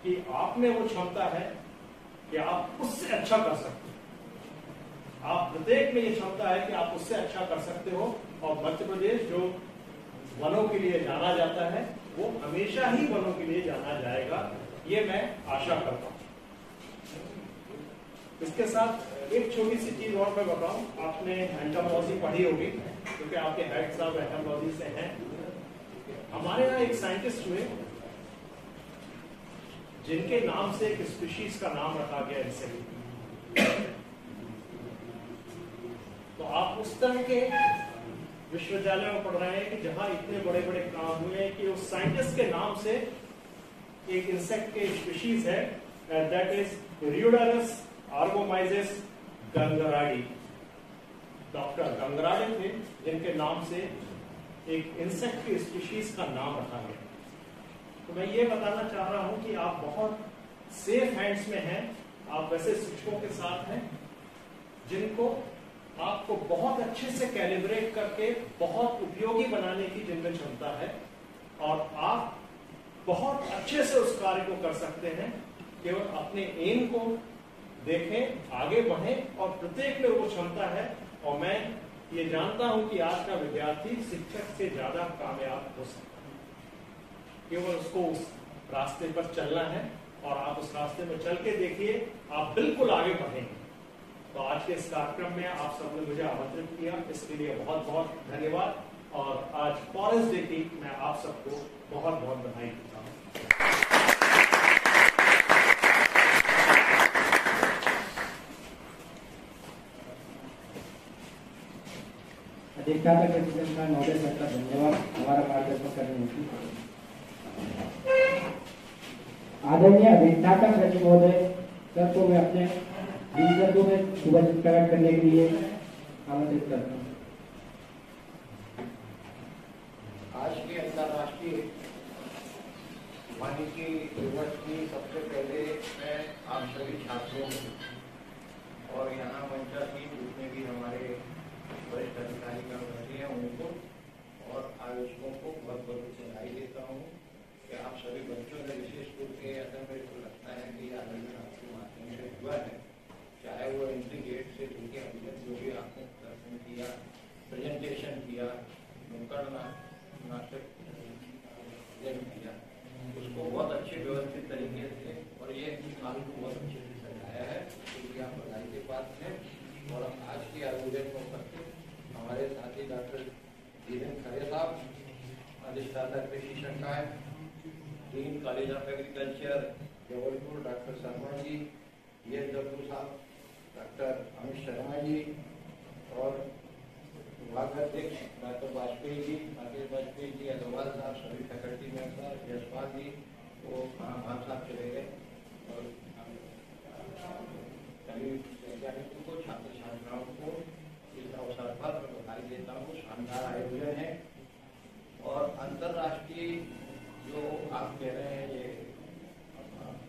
कि आप में वो क्षमता है कि आप उससे अच्छा कर सकते हो। आप प्रत्येक में ये क्षमता है कि आप उससे अच्छा कर सकते हो। और मध्य प्रदेश जो वनों के लिए जाना जाता है वो हमेशा ही वनों के लिए जाना जाएगा, ये मैं आशा करता हूं। इसके साथ एक छोटी सी चीज और मैं बताऊं, आपने एंटोमोलॉजी पढ़ी होगी क्योंकि आपके हेड साहब एंटोमोलॉजी से हैं। हमारे यहाँ एक साइंटिस्ट हुए जिनके नाम से एक स्पीशीज का नाम रखा गया इंसेक्ट। तो आप उस तरह के विश्वविद्यालय में पढ़ रहे हैं कि जहां इतने बड़े बड़े काम हुए कि उस साइंटिस्ट के नाम से एक इंसेक्ट के स्पीशीज है, दैट इज रियोडारस आर्गोमाइजेस गंगराडी। डॉक्टर गंगराडी थे जिनके नाम से एक इंसेक्ट की स्पीशीज का नाम रखा गया। तो मैं ये बताना चाह रहा हूं कि आप बहुत सेफ हैंड्स में हैं। आप वैसे शिक्षकों के साथ हैं जिनको आपको बहुत अच्छे से कैलिब्रेट करके बहुत उपयोगी बनाने की जिनमें क्षमता है, और आप बहुत अच्छे से उस कार्य को कर सकते हैं। केवल अपने एम को देखें, आगे बढ़ें, और प्रत्येक में वो क्षमता है। और मैं ये जानता हूं कि आज का विद्यार्थी शिक्षक से ज्यादा कामयाब हो सकता है। केवल उसको उस रास्ते पर चलना है, और आप उस रास्ते में चल के देखिए, आप बिल्कुल आगे बढ़ेंगे। तो आज के इस कार्यक्रम में आप सबने मुझे आमंत्रित किया, इसके लिए बहुत बहुत धन्यवाद। और आज फॉरेस्ट डे की मैं आप सबको बहुत बहुत बधाई देता हूँ। अधिष्ठाता प्रेसिडेंट का नोबेल सर का धन्यवाद हमारा मार्गदर्शन करने की। आदरणीय अधिष्ठाता प्रेसिडेंट महोदय सर को मैं अपने शब्दों में शुभारंभ करने के लिए आमंत्रित करता हूँ। आज के अंतर्राष्ट्रीय वानिकी दिवस की सबसे पहले मैं आप सभी छात्रों और यहाँ मंचासीन जितने भी हमारे वरिष्ठ अधिकारी कर्मचारी हैं उनको और आयोजकों को बहुत बहुत बधाई देता हूँ कि आप सभी बच्चों ने विशेष रूप से अगर मेरे को लगता है कि आयोजन आपके माध्यम से हुआ है, चाहे वो एंट्री गेट से लेके अभी तक जो भी आपने दर्शन किया, प्रेजेंटेशन किया, नुक्कड़ नाटक किया, उसको बहुत अच्छे व्यवस्थित तरीके से और ये काल को बहुत अच्छे से सजाया है, क्योंकि आप बधाई के पात्र हैं। और आज के आयोजन को करके हमारे साथी डॉक्टर धीरेन्द्र खरे साहब, अधिष्ठाता कृषि संकाय, dean college of agriculture Jabalpur doctor Sharma ji, DSW साहब डॉक्टर अमित शर्मा जी, और विभागाध्यक्ष डॉक्टर वाजपेयी जी, राकेश वाजपेयी जी, अग्रवाल साहब, सभी फैकल्टी मेंबर, जसपाल जी, वो भाग साहब चले गए, और सभी वैज्ञानिकों को, छात्र छात्राओं को इस अवसर पर मैं बधाई देता हूँ। शानदार आयोजन है। और अंतर्राष्ट्रीय जो आप कह रहे हैं ये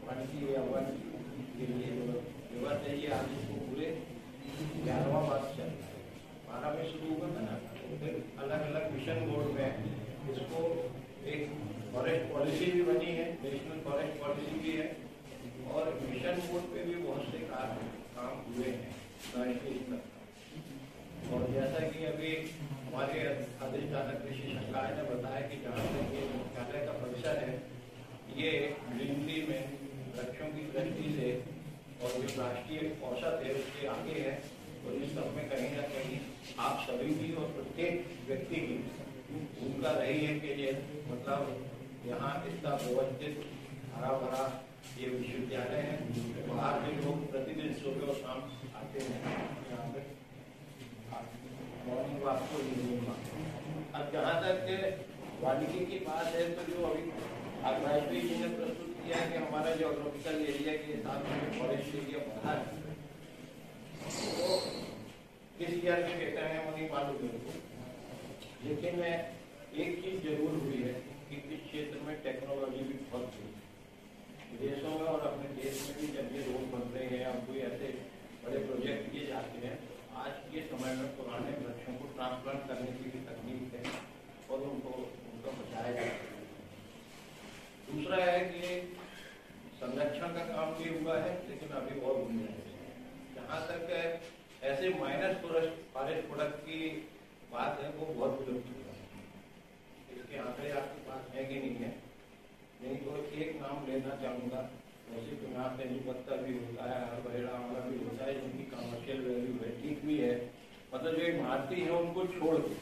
वानिकी या वन के लिए जो दिवस है, ये आज इसको पूरे 11वां वर्ष चल रहा है। 12 में शुरू हुआ था, तो फिर अलग अलग मिशन मोड में इसको एक फॉरेस्ट पॉलिसी भी बनी है, नेशनल फॉरेस्ट पॉलिसी भी है, और मिशन मोड पे भी बहुत से काम हुए हैं राष्ट्रीय स्तर पर। और जैसा कि अभी हमारे अधिष्ठाता कृषि संकाय ने बताया कि जहाँ तक ये मुख्यालय का परिसर है, ये ग्रीनरी में वृक्षों की दृष्टि से और जो राष्ट्रीय औसत है उसके आगे है। तो इस सब में कहीं ना कहीं आप सभी की और प्रत्येक व्यक्ति की भूमिका रही है कि ये मतलब यहाँ इतना व्यवस्थित हरा भरा ये विश्वविद्यालय है। बाहर के लोग प्रतिदिन सुबह और शाम आते हैं यहाँ पे। मॉर्निंग वॉक को जहाँ तक वानिकी की बात है, तो जो अभी आकाशवी जी ने प्रस्तुत किया है कि हमारा ज्योग्राफिकल एरिया के हिसाब से फॉरेस्ट एरिया बढ़ा है, तो किस ईयर में कहते हैं वो नहीं मालूम मेरे को, लेकिन एक चीज जरूर हुई है कि इस क्षेत्र में टेक्नोलॉजी भी बहुत हुई विदेशों में और अपने देश में भी। जब ये रोड बन रहे हैं, अब कोई ऐसे बड़े प्रोजेक्ट किए जाते हैं, तो आज के समय में पुराने वृक्षों को ट्रांसप्लांट करने की भी तकनीक है और उनको बचाया जाता है। दूसरा है कि संरक्षण का काम भी हुआ है, लेकिन अभी और होने है। जहाँ तक ऐसे माइनस फॉरेस्ट प्रोडक्ट की बात है, वो बहुत विलुप्त हुआ है। इसके आंकड़े आपके पास है कि नहीं है? नहीं तो एक नाम लेना चाहूँगा। वैसे तो यहाँ तेजपत्ता भी होता है, हरबहेड़ा वाला भी होता है, जिनकी कमर्शियल वैल्यू है, ठीक भी है। मतलब जो इमारती है उनको छोड़ दें,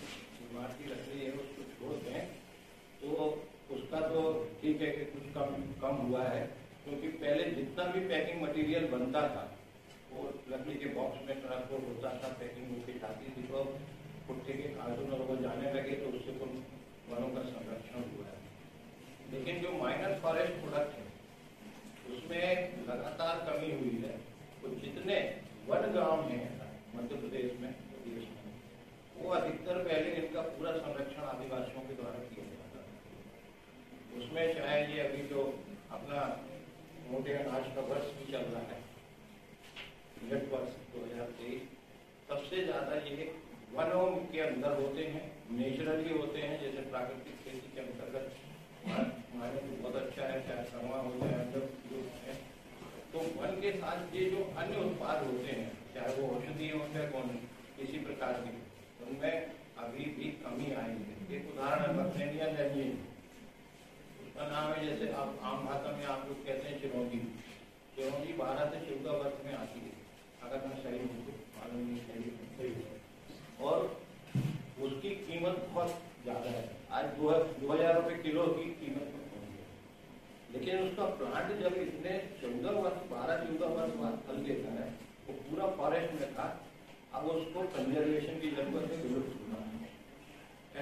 इमारती लकड़ी है उसको छोड़ दें, तो उसका तो ठीक है कि कुछ कम हुआ है, क्योंकि पहले जितना भी पैकिंग मटेरियल बनता था वो लकड़ी के बॉक्स में ट्रांसपोर्ट होता था, पैकिंग होकर जाती थी, तो पुट्टे के कार्टून और वो जाने लगे, तो उससे तो वनों का संरक्षण हुआ है। लेकिन जो माइनर फॉरेस्ट प्रोडक्ट है उसमें लगातार कमी हुई है। तो जितने वन ग्राम हैं मध्य प्रदेश में, प्रदेश में, वो अधिकतर पहले इनका पूरा संरक्षण आदिवासियों के द्वारा किया जाता था। उसमें चाहे ये अभी जो अपना मोटे अनाज का वर्ष भी चल रहा है, मिलेट वर्ष 2023, सबसे ज्यादा ये वनों के अंदर होते हैं, नेचुरली होते हैं। जैसे प्राकृतिक खेती के अंतर्गत हमारे तो बहुत अच्छा है, चाहे सरमा हो जाए अंदर जो है, तो वन के साथ ये जो अन्य उत्पाद होते हैं, चाहे वो औषधि हो या कौन किसी प्रकार के, उनमें अभी भी कमी आई है। एक उदाहरण है बक्सेनिया लेनियन, उसका नाम है, जैसे आप आम भाषा में आप लोग कहते हैं चिरौंजी। चिरौंजी 12 से 14 वर्ष में आती है, अगर मैं सही हूँ तो, मालूम नहीं सही है, और उसकी कीमत बहुत ज्यादा है। आज 2000 रुपये किलो की कीमत में पहुंच गई, लेकिन उसका प्लांट जब इतने 12-14 वर्ष बाद फल देता है, वो पूरा फॉरेस्ट में था, अब उसको कंजर्वेशन की जरूरत है, विलुप्त होना है।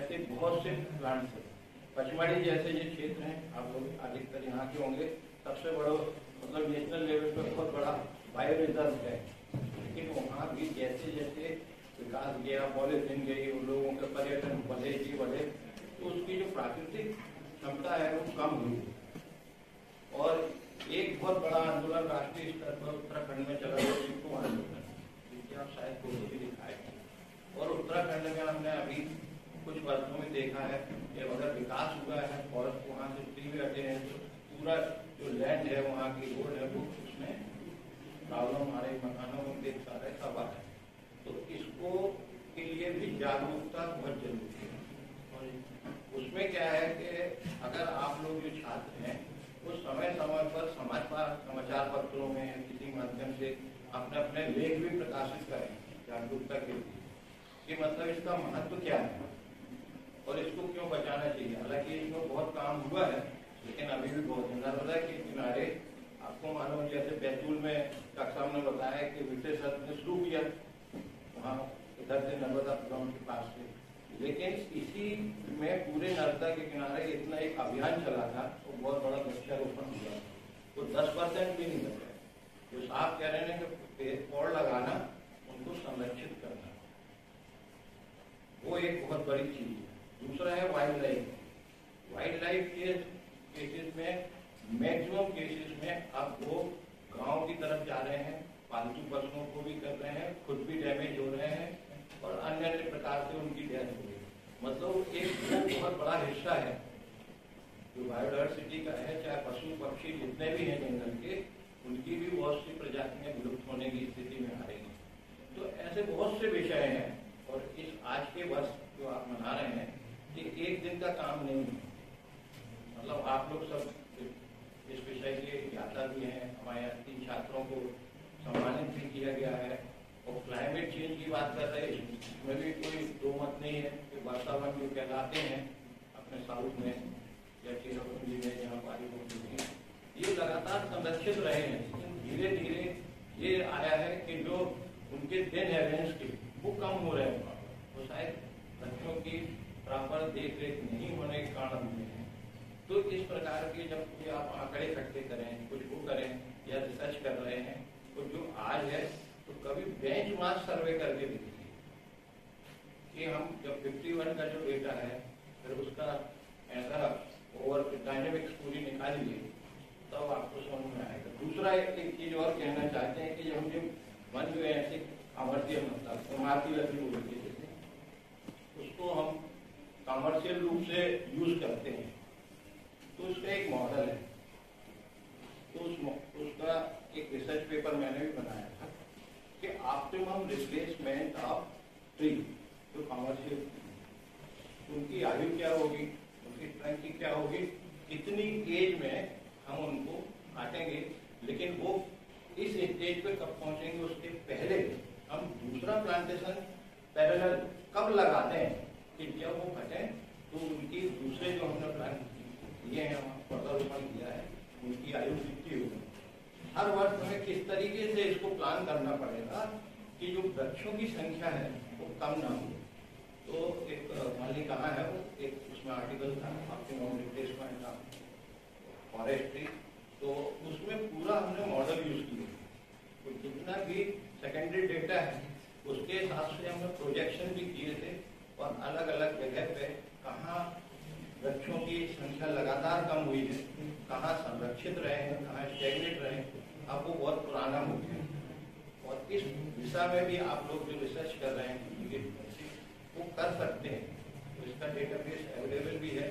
ऐसे बहुत से प्लांट्स हैं। पचमढ़ी जैसे ये क्षेत्र हैं, आप लोग अधिकतर यहाँ के होंगे, सबसे बड़ा मतलब नेशनल लेवल पर बहुत बड़ा बायो रिजर्व है, लेकिन वहाँ भी जैसे जैसे विकास गया, पॉलिथीन गई, उन लोगों के पर्यटन बढ़े, जी बढ़े, तो उसकी जो प्राकृतिक क्षमता है वो कम हुई। और एक बहुत बड़ा आंदोलन राष्ट्रीय स्तर पर उत्तराखंड में चला गया, चिपको आंदोलन, जिसकी आप शायद फोटो भी दिखाए। और उत्तराखंड में हमने अभी कुछ वर्षों में देखा है कि अगर विकास हुआ है, फॉरेस्ट वहाँ से फ्री में हटे हैं, तो पूरा जो लैंड है, वहाँ की रोड है, वो उसमें प्रॉब्लम हमारे मकानों में देख पा रहे सब है। तो इसको के लिए भी जागरूकता बहुत जरूरी है। और उसमें क्या है कि अगर आप लोग जो छात्र हैं वो समय समय पर समाचार पत्रों में किसी माध्यम से अपने अपने लेख भी प्रकाशित करें जागरूकता के लिए, कि मतलब इसका महत्व क्या है और इसको क्यों बचाना चाहिए। हालांकि इसमें बहुत काम हुआ है, लेकिन अभी भी बहुत नर्मदा के किनारे आपको मालूम, जैसे बैतूल में डॉक्टर साहब ने बताया कि विशेष ने शुरू किया वहाँ इधर से नर्मदापुरम के पास से, लेकिन इसी में पूरे नर्मदा के किनारे इतना एक अभियान चला था, वो बहुत बड़ा वृक्षारोपण हुआ, तो 10% भी नहीं बचा। जो साहब कह रहे हैं कि पेड़ लगाना, उनको संरक्षित करना, वो एक बहुत बड़ी चीज है। दूसरा है वाइल्ड लाइफ। वाइल्ड लाइफ के केसेस में मैक्सिमम केसेस में आप वो गांव की तरफ जा रहे हैं, पालतू पशुओं को भी कर रहे हैं, खुद भी डैमेज हो रहे हैं और अन्य अन्य प्रकार से उनकी डेथ हो रही है। मतलब एक बहुत बड़ा हिस्सा है जो बायोडायवर्सिटी का है, चाहे पशु पक्षी जितने भी हैं जंगल के, उनकी भी बहुत सी प्रजातियां विलुप्त होने की स्थिति में आ रही है। तो ऐसे बहुत से विषय हैं, और इस आज के वर्ष जो आप मना रहे हैं, ये एक दिन का काम नहीं है। मतलब आप लोग सब इस विषय के ज्ञाता भी हैं, हमारे यहाँ 3 छात्रों को सम्मानित भी किया गया है, और क्लाइमेट चेंज की बात कर रहे हैं, इसमें भी कोई दो मत नहीं है कि वातावरण जो कहलाते हैं अपने साउथ में या चेरापूंजी में जहाँ पारी होती है, ये लगातार संरक्षित रहे हैं, लेकिन धीरे धीरे ये आया है कि जो उनके दिन है रेंज के वो कम हो रहे हैं। तो शायद बच्चों की प्रॉपर देख रेख नहीं होने के कारण हुए हैं। तो इस प्रकार के जब भी आप आंकड़े इकट्ठे करें, कुछ वो करें या रिसर्च कर रहे हैं, तो जो आज है तो कभी बेंचमार्क सर्वे करके देखिए कि हम जब 51 का जो डेटा है फिर उसका ऐसा ओवर डायनेमिक्स पूरी निकालिए तब आपको समझ में आएगा। दूसरा एक चीज और कहना चाहते हैं कि जब हम जो वन जो है ऐसे कमर्शियल मतलब इमारती लकड़ी बोलते हैं जैसे उसको हम कमर्शियल रूप से यूज करते हैं तो उसका एक मॉडल है। तो उसका एक रिसर्च पेपर मैंने भी बनाया था कि ऑप्टिमम रिप्लेसमेंट ऑफ ट्री जो कमर्शियल उनकी आयु क्या होगी, उनकी स्ट्रेंथ क्या होगी, कितनी एज में हम उनको काटेंगे, लेकिन वो इस स्टेज पे कब पहुंचेंगे उसके पहले हम दूसरा प्लांटेशन पैरेलल कब लगाते हैं कि जब वो कटें तो उनकी दूसरे जो हमने प्लांट किए हैं पौधारोपण किया है उनकी आयु कितनी होगी। हर वर्ष हमें किस तरीके से इसको प्लान करना पड़ेगा कि जो वृक्षों की संख्या है वो कम ना हो। तो एक माली कहा है वो एक उसमें आर्टिकल था ऑप्टिमम रिप्लेसमेंट ऑफ फॉरेस्ट्री, तो उसमें पूरा हमने मॉडल यूज किया। तो जितना भी सेकेंडरी डेटा है उसके हिसाब से हमने प्रोजेक्शन भी किए थे और अलग अलग जगह पे कहाँ वृक्षों की संख्या लगातार कम हुई है, कहाँ संरक्षित रहे हैं, कहाँ स्टेगनेट रहे हैं, अब वो बहुत पुराना हो गया। और इस दिशा में भी आप लोग जो रिसर्च कर रहे हैं वो कर सकते हैं। तो इसका डेटाबेस अवेलेबल भी है,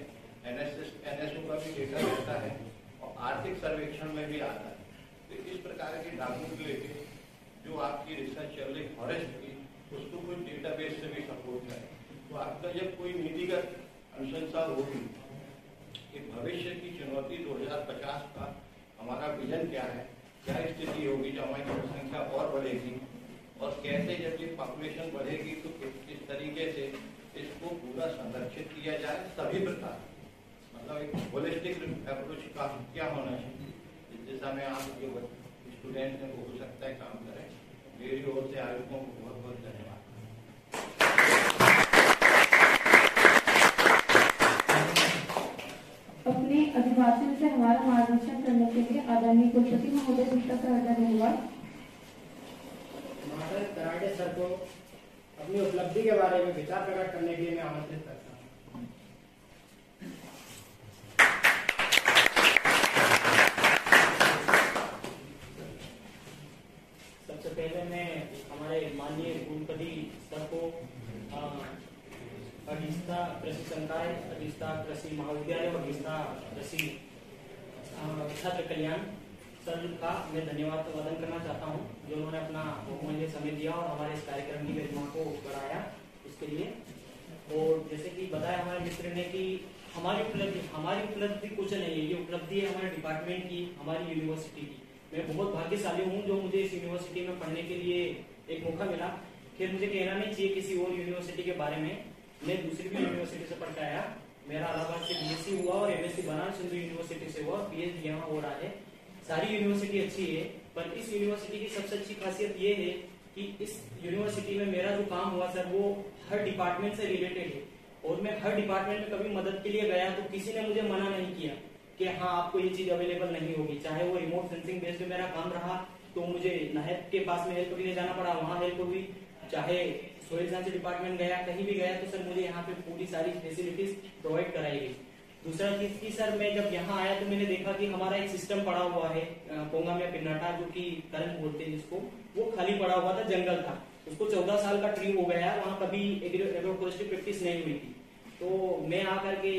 NSO का भी डेटा रहता है और आर्थिक सर्वेक्षण में भी आता है। तो इस प्रकार के डॉक्यूमेंट लेके जो आपकी रिसर्च चल रही फॉरेस्ट की उसको कोई डेटाबेस से भी सपोर्ट करें। तो आपका जब कोई नीतिगत अनुशंसा होगी कि भविष्य की चुनौती 2050 का हमारा विजन क्या है, क्या स्थिति होगी जब हमारी जनसंख्या और बढ़ेगी और कैसे जब ये पॉपुलेशन बढ़ेगी तो किस तरीके से इसको पूरा संरक्षित किया जाए सभी प्रकार, मतलब एक होलिस्टिक अप्रोच का क्या होना चाहिए। इस दिशा में आप जो स्टूडेंट हैं वो हो सकता है काम करें। मेरी ओर से आयोजकों को बहुत बहुत धन्यवाद। अपने अभिभाषण से हमारा मार्गदर्शन करने के लिए आदरणीय कुलपति महोदय का धन्यवाद। महाशय कराटे सर को अपनी उपलब्धि के बारे में विचार प्रकट करने के लिए मैं आमंत्रित करता हूँ। सबसे पहले मैं हमारे माननीय कुलपति सर को अडिस्ता कृषि संकाय, अडिस्ता कृषि महाविद्यालय और अडिस्ता कृषि छात्र कल्याण सर का मैं धन्यवाद प्रदान करना चाहता हूं जो उन्होंने अपना बहुमूल्य समय दिया और हमारे इस कार्यक्रम की गरिमा को बढ़ाया इसके लिए। और जैसे कि बताया हमारे मित्र ने कि हमारी उपलब्धि कुछ नहीं है, ये उपलब्धि है हमारे डिपार्टमेंट की, हमारी यूनिवर्सिटी की। मैं बहुत भाग्यशाली हूँ जो मुझे इस यूनिवर्सिटी में पढ़ने के लिए एक मौका मिला। फिर मुझे कहना नहीं चाहिए किसी और यूनिवर्सिटी के बारे में, मैं दूसरी भी यूनिवर्सिटी से पढ़ के आया। मेरा इलाहाबाद से BSc हुआ और MSc बनारस हिंदू यूनिवर्सिटी से हुआ, PhD यहाँ हो रहा है। सारी यूनिवर्सिटी अच्छी है, पर इस यूनिवर्सिटी की सबसे अच्छी खासियत ये है कि इस यूनिवर्सिटी में मेरा जो काम हुआ सर वो हर डिपार्टमेंट से रिलेटेड है और मैं हर डिपार्टमेंट में कभी मदद के लिए गया तो किसी ने मुझे मना नहीं किया कि हाँ आपको ये चीज अवेलेबल नहीं होगी। चाहे वो रिमोट सेंसिंग बेस्ड मेरा काम रहा तो मुझे नायब के पास में हेल्प के लिए जाना पड़ा, वहाँ हेल्प हुई। चाहे सोइल साइंस डिपार्टमेंट गया, कहीं भी गया तो सर मुझे यहाँ पे पूरी सारी फैसिलिटीज प्रोवाइड कराई गई। दूसरा चीज की सर मैं जब यहाँ आया तो मैंने देखा कि हमारा एक सिस्टम पड़ा हुआ है पोंगा में पिन्नाटा जो कि करंट बोलते हैं जिसको, वो खाली पड़ा हुआ था, जंगल था, उसको 14 साल का ट्री हो गया, वहाँ कभी एग्रोफोरेस्ट्री प्रैक्टिस नहीं हुई थी। तो मैं आकर के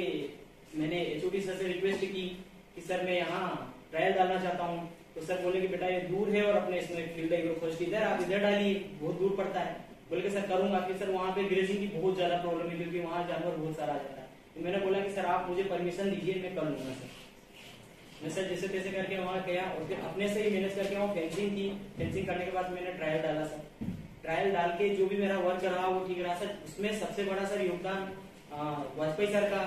मैंने HOD सर से रिक्वेस्ट की कि सर मैं यहाँ ट्रायल डालना चाहता हूँ। तो सर बोले कि बेटा ये दूर है और अपने इसमें फील्ड एग्रोफोरेस्ट्री इधर आप इधर डालिए, बहुत दूर पड़ता है। बोले कि सर करूंगा। कि सर वहाँ पे ग्रेजिंग की बहुत ज्यादा प्रॉब्लम है क्योंकि वहाँ जानवर बहुत सारा आ जाता है। तो मैंने बोला कि सर आप मुझे परमिशन दीजिए, मैं कर लूंगा सर। मैं सर जैसे तैसे करके वहाँ गया और फिर अपने से ही मैनेज करके वहाँ फेंसिंग की। फेंसिंग करने के बाद मैंने ट्रायल डाला सर। ट्रायल डाल के जो भी मेरा वर्क रहा वो ठीक रहा सर। उसमें सबसे बड़ा सर योगदान वाजपेयी सर का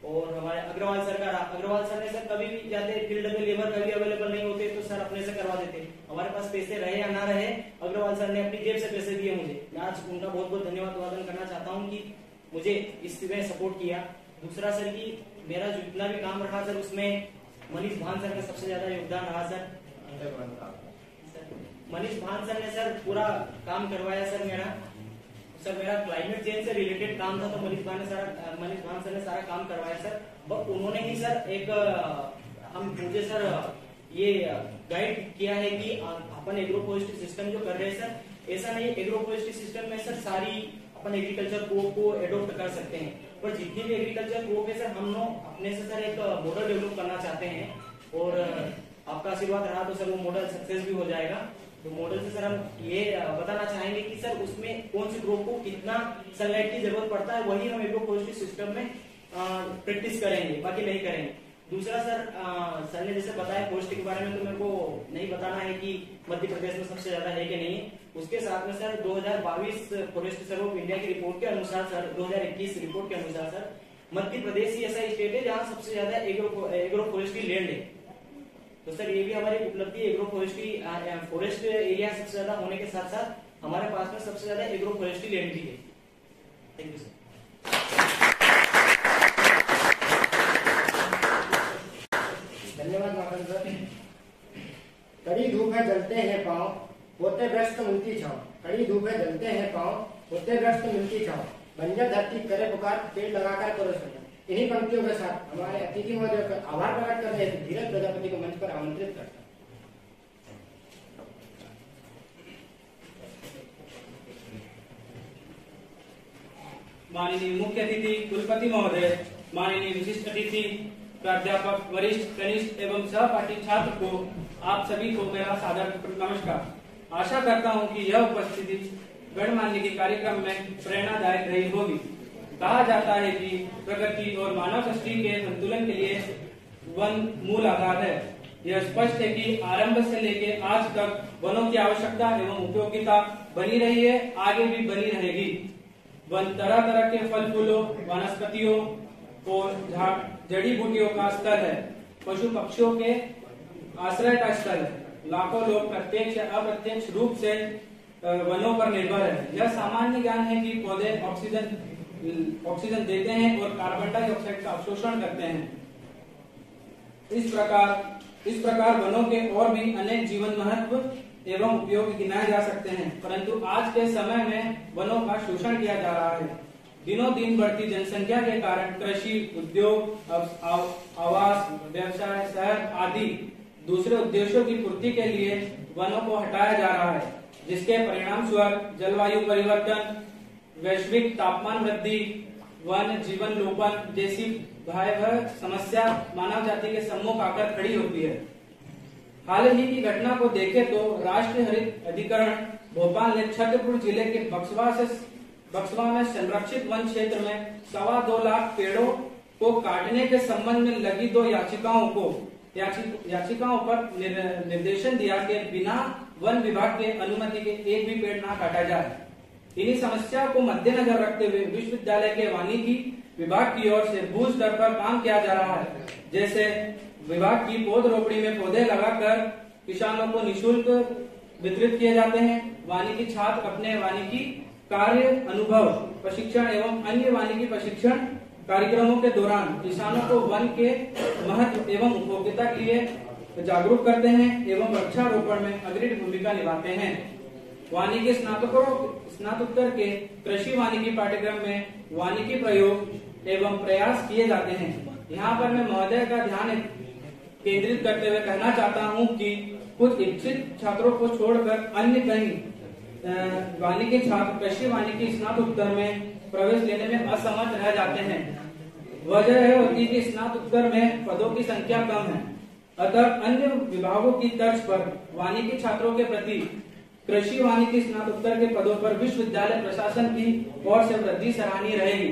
और हमारे अग्रवाल सर का रहा। अग्रवाल सर ने सर कभी भी जाते फील्ड में लेबर कभी अवेलेबल नहीं होते तो सर अपने से करवा देते। हमारे पास पैसे रहे या ना रहे, अग्रवाल सर ने अपनी जेब से पैसे दिए मुझे। मैं आज उनका बहुत बहुत धन्यवाद वादन करना चाहता हूँ कि मुझे इसमें सपोर्ट किया। दूसरा सर कि मेरा जितना भी काम रहा सर उसमें मनीष भान सर का सबसे ज्यादा योगदान रहा सर। मनीष भान सर ने सर पूरा काम करवाया सर मेरा क्लाइमेट चेंज से रिलेटेड काम था, तो मनीष भान सर ने सारा काम करवाया सर। बट उन्होंने ही सर एक मुझे सर ये गाइड किया है कि अपन एग्रो फॉरेस्ट्री सिस्टम जो कर रहे हैं सर, ऐसा नहीं एग्रो फॉरेस्ट्री सिस्टम में सर सारी अपन एग्रीकल्चर को एडॉप्ट कर सकते हैं, पर जितनी भी एग्रीकल्चर क्रॉप है सर हम लोग अपने से सर एक मॉडल डेवलप करना चाहते हैं, और आपका आशीर्वाद रहा तो सर वो मॉडल सक्सेस भी हो जाएगा। तो मॉडल से सर हम ये बताना चाहेंगे कि सर उसमें कौन सी क्रॉप को कितना सनलाइट की जरूरत पड़ता है, वही हम एग्रो फॉरेस्ट्री सिस्टम में प्रैक्टिस करेंगे, बाकी नहीं करेंगे। दूसरा सर ने जैसे बताया फॉरेस्ट्री के बारे में, तो मेरे को नहीं बताना है कि मध्य प्रदेश में सबसे ज्यादा है कि नहीं। उसके साथ में sir 2022 forest survey of India की रिपोर्ट के अनुसार सर 2021 रिपोर्ट के अनुसार सर मध्य प्रदेश ही ऐसा स्टेट है जहाँ सबसे ज्यादा एग्रो फॉरेस्ट्री लैंड है। तो सर ये भी हमारी उपलब्धि एग्रो फॉरेस्ट्री फॉरेस्ट एरिया सबसे ज्यादा होने के साथ साथ हमारे पास में सबसे ज्यादा एग्रो फॉरेस्ट्री लैंड भी है। Thank you sir. धन्यवाद माखन सर। कड़ी धूप है जलते हैं पाँव, होते भ्रष्ट मिलती छाँव। कड़ी धूप है जलते हैं पाँव, होते भ्रष्ट मिलती छाँव। बंजर धरती करे पुकार, पेड़ लगाकर करो सजा। इन्हीं पंक्तियों के साथ हमारे अतिथि महोदय का आभार प्रकट करने हेतु धीरज प्रजापति को मंच पर आमंत्रित करता हूं। माननीय मुख्य अतिथि कुलपति महोदय, माननीय विशिष्ट अतिथि प्राध्यापक, वरिष्ठ, कनिष्ठ एवं सहपाठी छात्र को आप सभी को मेरा सादर नमस्कार। आशा करता हूं कि यह उपस्थिति गणमान्य के कार्यक्रम में प्रेरणादायक रही होगी। कहा जाता है कि प्रकृति और मानव सृष्टि के संतुलन के लिए वन मूल आधार है। यह स्पष्ट है कि आरंभ से लेकर आज तक वनों की आवश्यकता एवं उपयोगिता बनी रही है, आगे भी बनी रहेगी। वन तरह तरह के फल फूलों, वनस्पतियों और जड़ी बूटियों का स्थल है, पशु पक्षियों के आश्रय का स्थल है। लाखों लोग प्रत्यक्ष या अप्रत्यक्ष रूप से वनों पर निर्भर है। यह सामान्य ज्ञान है कि पौधे ऑक्सीजन देते हैं और कार्बन डाइऑक्साइड का अवशोषण करते हैं। इस प्रकार वनों के और भी अनेक जीवन महत्व एवं उपयोग गिनाए जा सकते हैं, परंतु आज के समय में वनों का शोषण किया जा रहा है। दिनों दिन बढ़ती जनसंख्या के कारण कृषि, उद्योग, आवास, व्यवसाय, शहर आदि दूसरे उद्देश्यों की पूर्ति के लिए वनों को हटाया जा रहा है, जिसके परिणाम स्वरूप जलवायु परिवर्तन, वैश्विक तापमान वृद्धि, वन जीवन लोपन जैसी भयावह समस्या मानव जाति के सम्मुख आकर खड़ी होती है। हाल ही की घटना को देखें तो राष्ट्रीय हरित अधिकरण भोपाल ने छतरपुर जिले के बक्सवा में संरक्षित वन क्षेत्र में 2.25 लाख पेड़ों को काटने के संबंध में लगी 2 याचिकाओं पर निर्देशन दिया कि बिना वन विभाग के अनुमति के एक भी पेड़ ना काटा जाए। इन्हीं समस्या को मद्देनजर रखते हुए विश्वविद्यालय के वानिकी विभाग की ओर से बूझ दर पर काम किया जा रहा है। जैसे विभाग की पौध रोपड़ी में पौधे लगाकर किसानों को निःशुल्क वितरित किए जाते हैं। वानिकी छात्र अपने वानिकी कार्य अनुभव प्रशिक्षण एवं अन्य वानिकी प्रशिक्षण कार्यक्रमों के दौरान किसानों को वन के महत्व एवं उपयोगिता के लिए जागरूक करते हैं एवं वृक्षारोपण में अग्रणी भूमिका निभाते हैं। वानिकी स्नातकोत्तर के कृषि वानिकी पाठ्यक्रम में वानिकी प्रयोग एवं प्रयास किए जाते हैं। यहाँ पर मैं महोदय का ध्यान केंद्रित करते हुए कहना चाहता हूँ कि कुछ इच्छित छात्रों को छोड़कर अन्य कई वानिकी छात्र कृषि वानिकी स्नातकोत्तर में प्रवेश लेने में असमर्थ रह जाते हैं। वजह यह होती है कि स्नातकोत्तर में पदों की संख्या कम है, अतः अन्य विभागों की तर्ज पर वानिकी छात्रों के प्रति कृषि वानिकी स्नातकोत्तर के पदों पर विश्वविद्यालय प्रशासन की ओर से वृद्धि सराहनीय रहेगी।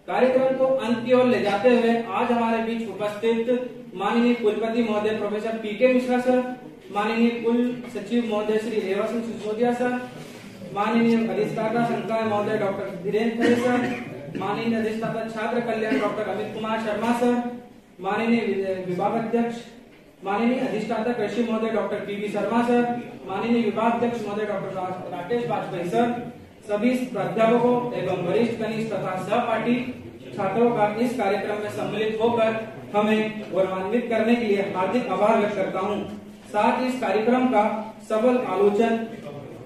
कार्यक्रम को अंत की ओर ले जाते हुए आज हमारे बीच उपस्थित माननीय कुलपति महोदय प्रोफेसर पीके मिश्रा सर, माननीय कुल सचिव महोदय श्री रेवा सिंह सिसोदिया सर, माननीय अधिष्ठाता संकाय महोदय डॉक्टर धीरेन्द्र खरे सर, माननीय अधिष्ठाता छात्र कल्याण डॉक्टर अमित कुमार शर्मा सर, माननीय विभाग अध्यक्ष माननीय अधिष्ठाता कृषि महोदय डॉक्टर पीवी शर्मा सर, माननीय विभागाध्यक्ष महोदय डॉक्टर राकेश वाजपेयी सर, सभी प्राध्यापकों एवं वरिष्ठ कनिष्ठ तथा सहपाठी छात्रों का इस कार्यक्रम में सम्मिलित होकर हमें गौरवान्वित करने के लिए हार्दिक आभार व्यक्त करता हूँ। साथ ही इस कार्यक्रम का सफल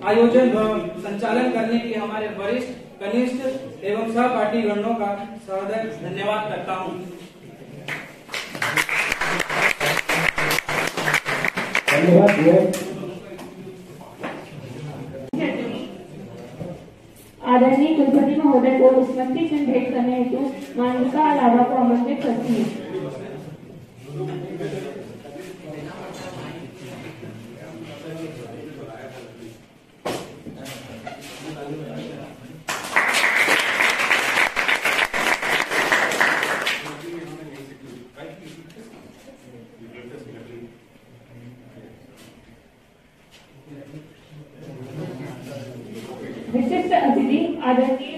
आयोजन व संचालन करने के लिए हमारे वरिष्ठ कनिष्ठ एवं सहपाठी गणों का सदैव धन्यवाद करता हूँ। धन्यवाद। आदरणीय कुलपति महोदय को स्मृति चिन्ह भेंट करने हेतु मानविका अलावा को आमंत्रित करती हूँ। विशिष्ट अतिथि आदरणीय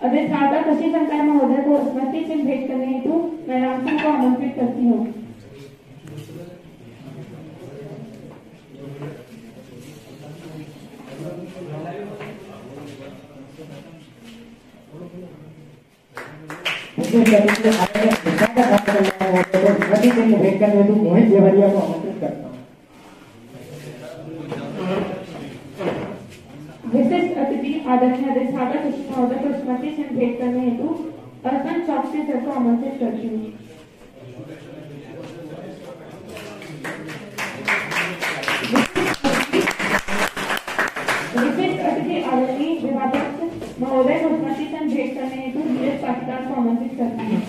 अधिष्ठाता कृषि संकाय महोदय को स्मृति चिन्ह भेंट करने हेतु मैं रामपुर को आमंत्रित करती हूँ। स्मृति चिन्ह भेंट करने हेतु मोहित देवरिया को आमंत्रित करता हूँ। विशिष्ट अतिथि आदरणीय अधिष्ठाता कृषि महोदय को स्मृति चिन्ह भेंट करने हेतु अर्पण चौकसी सर को आमंत्रित करती हूँ। विशिष्ट अतिथि आदरणीय विभागाध्यक्ष महोदय को स्मृति चिन्ह भेंट करने हेतु धीरज पाटीदार को आमंत्रित करती हूँ।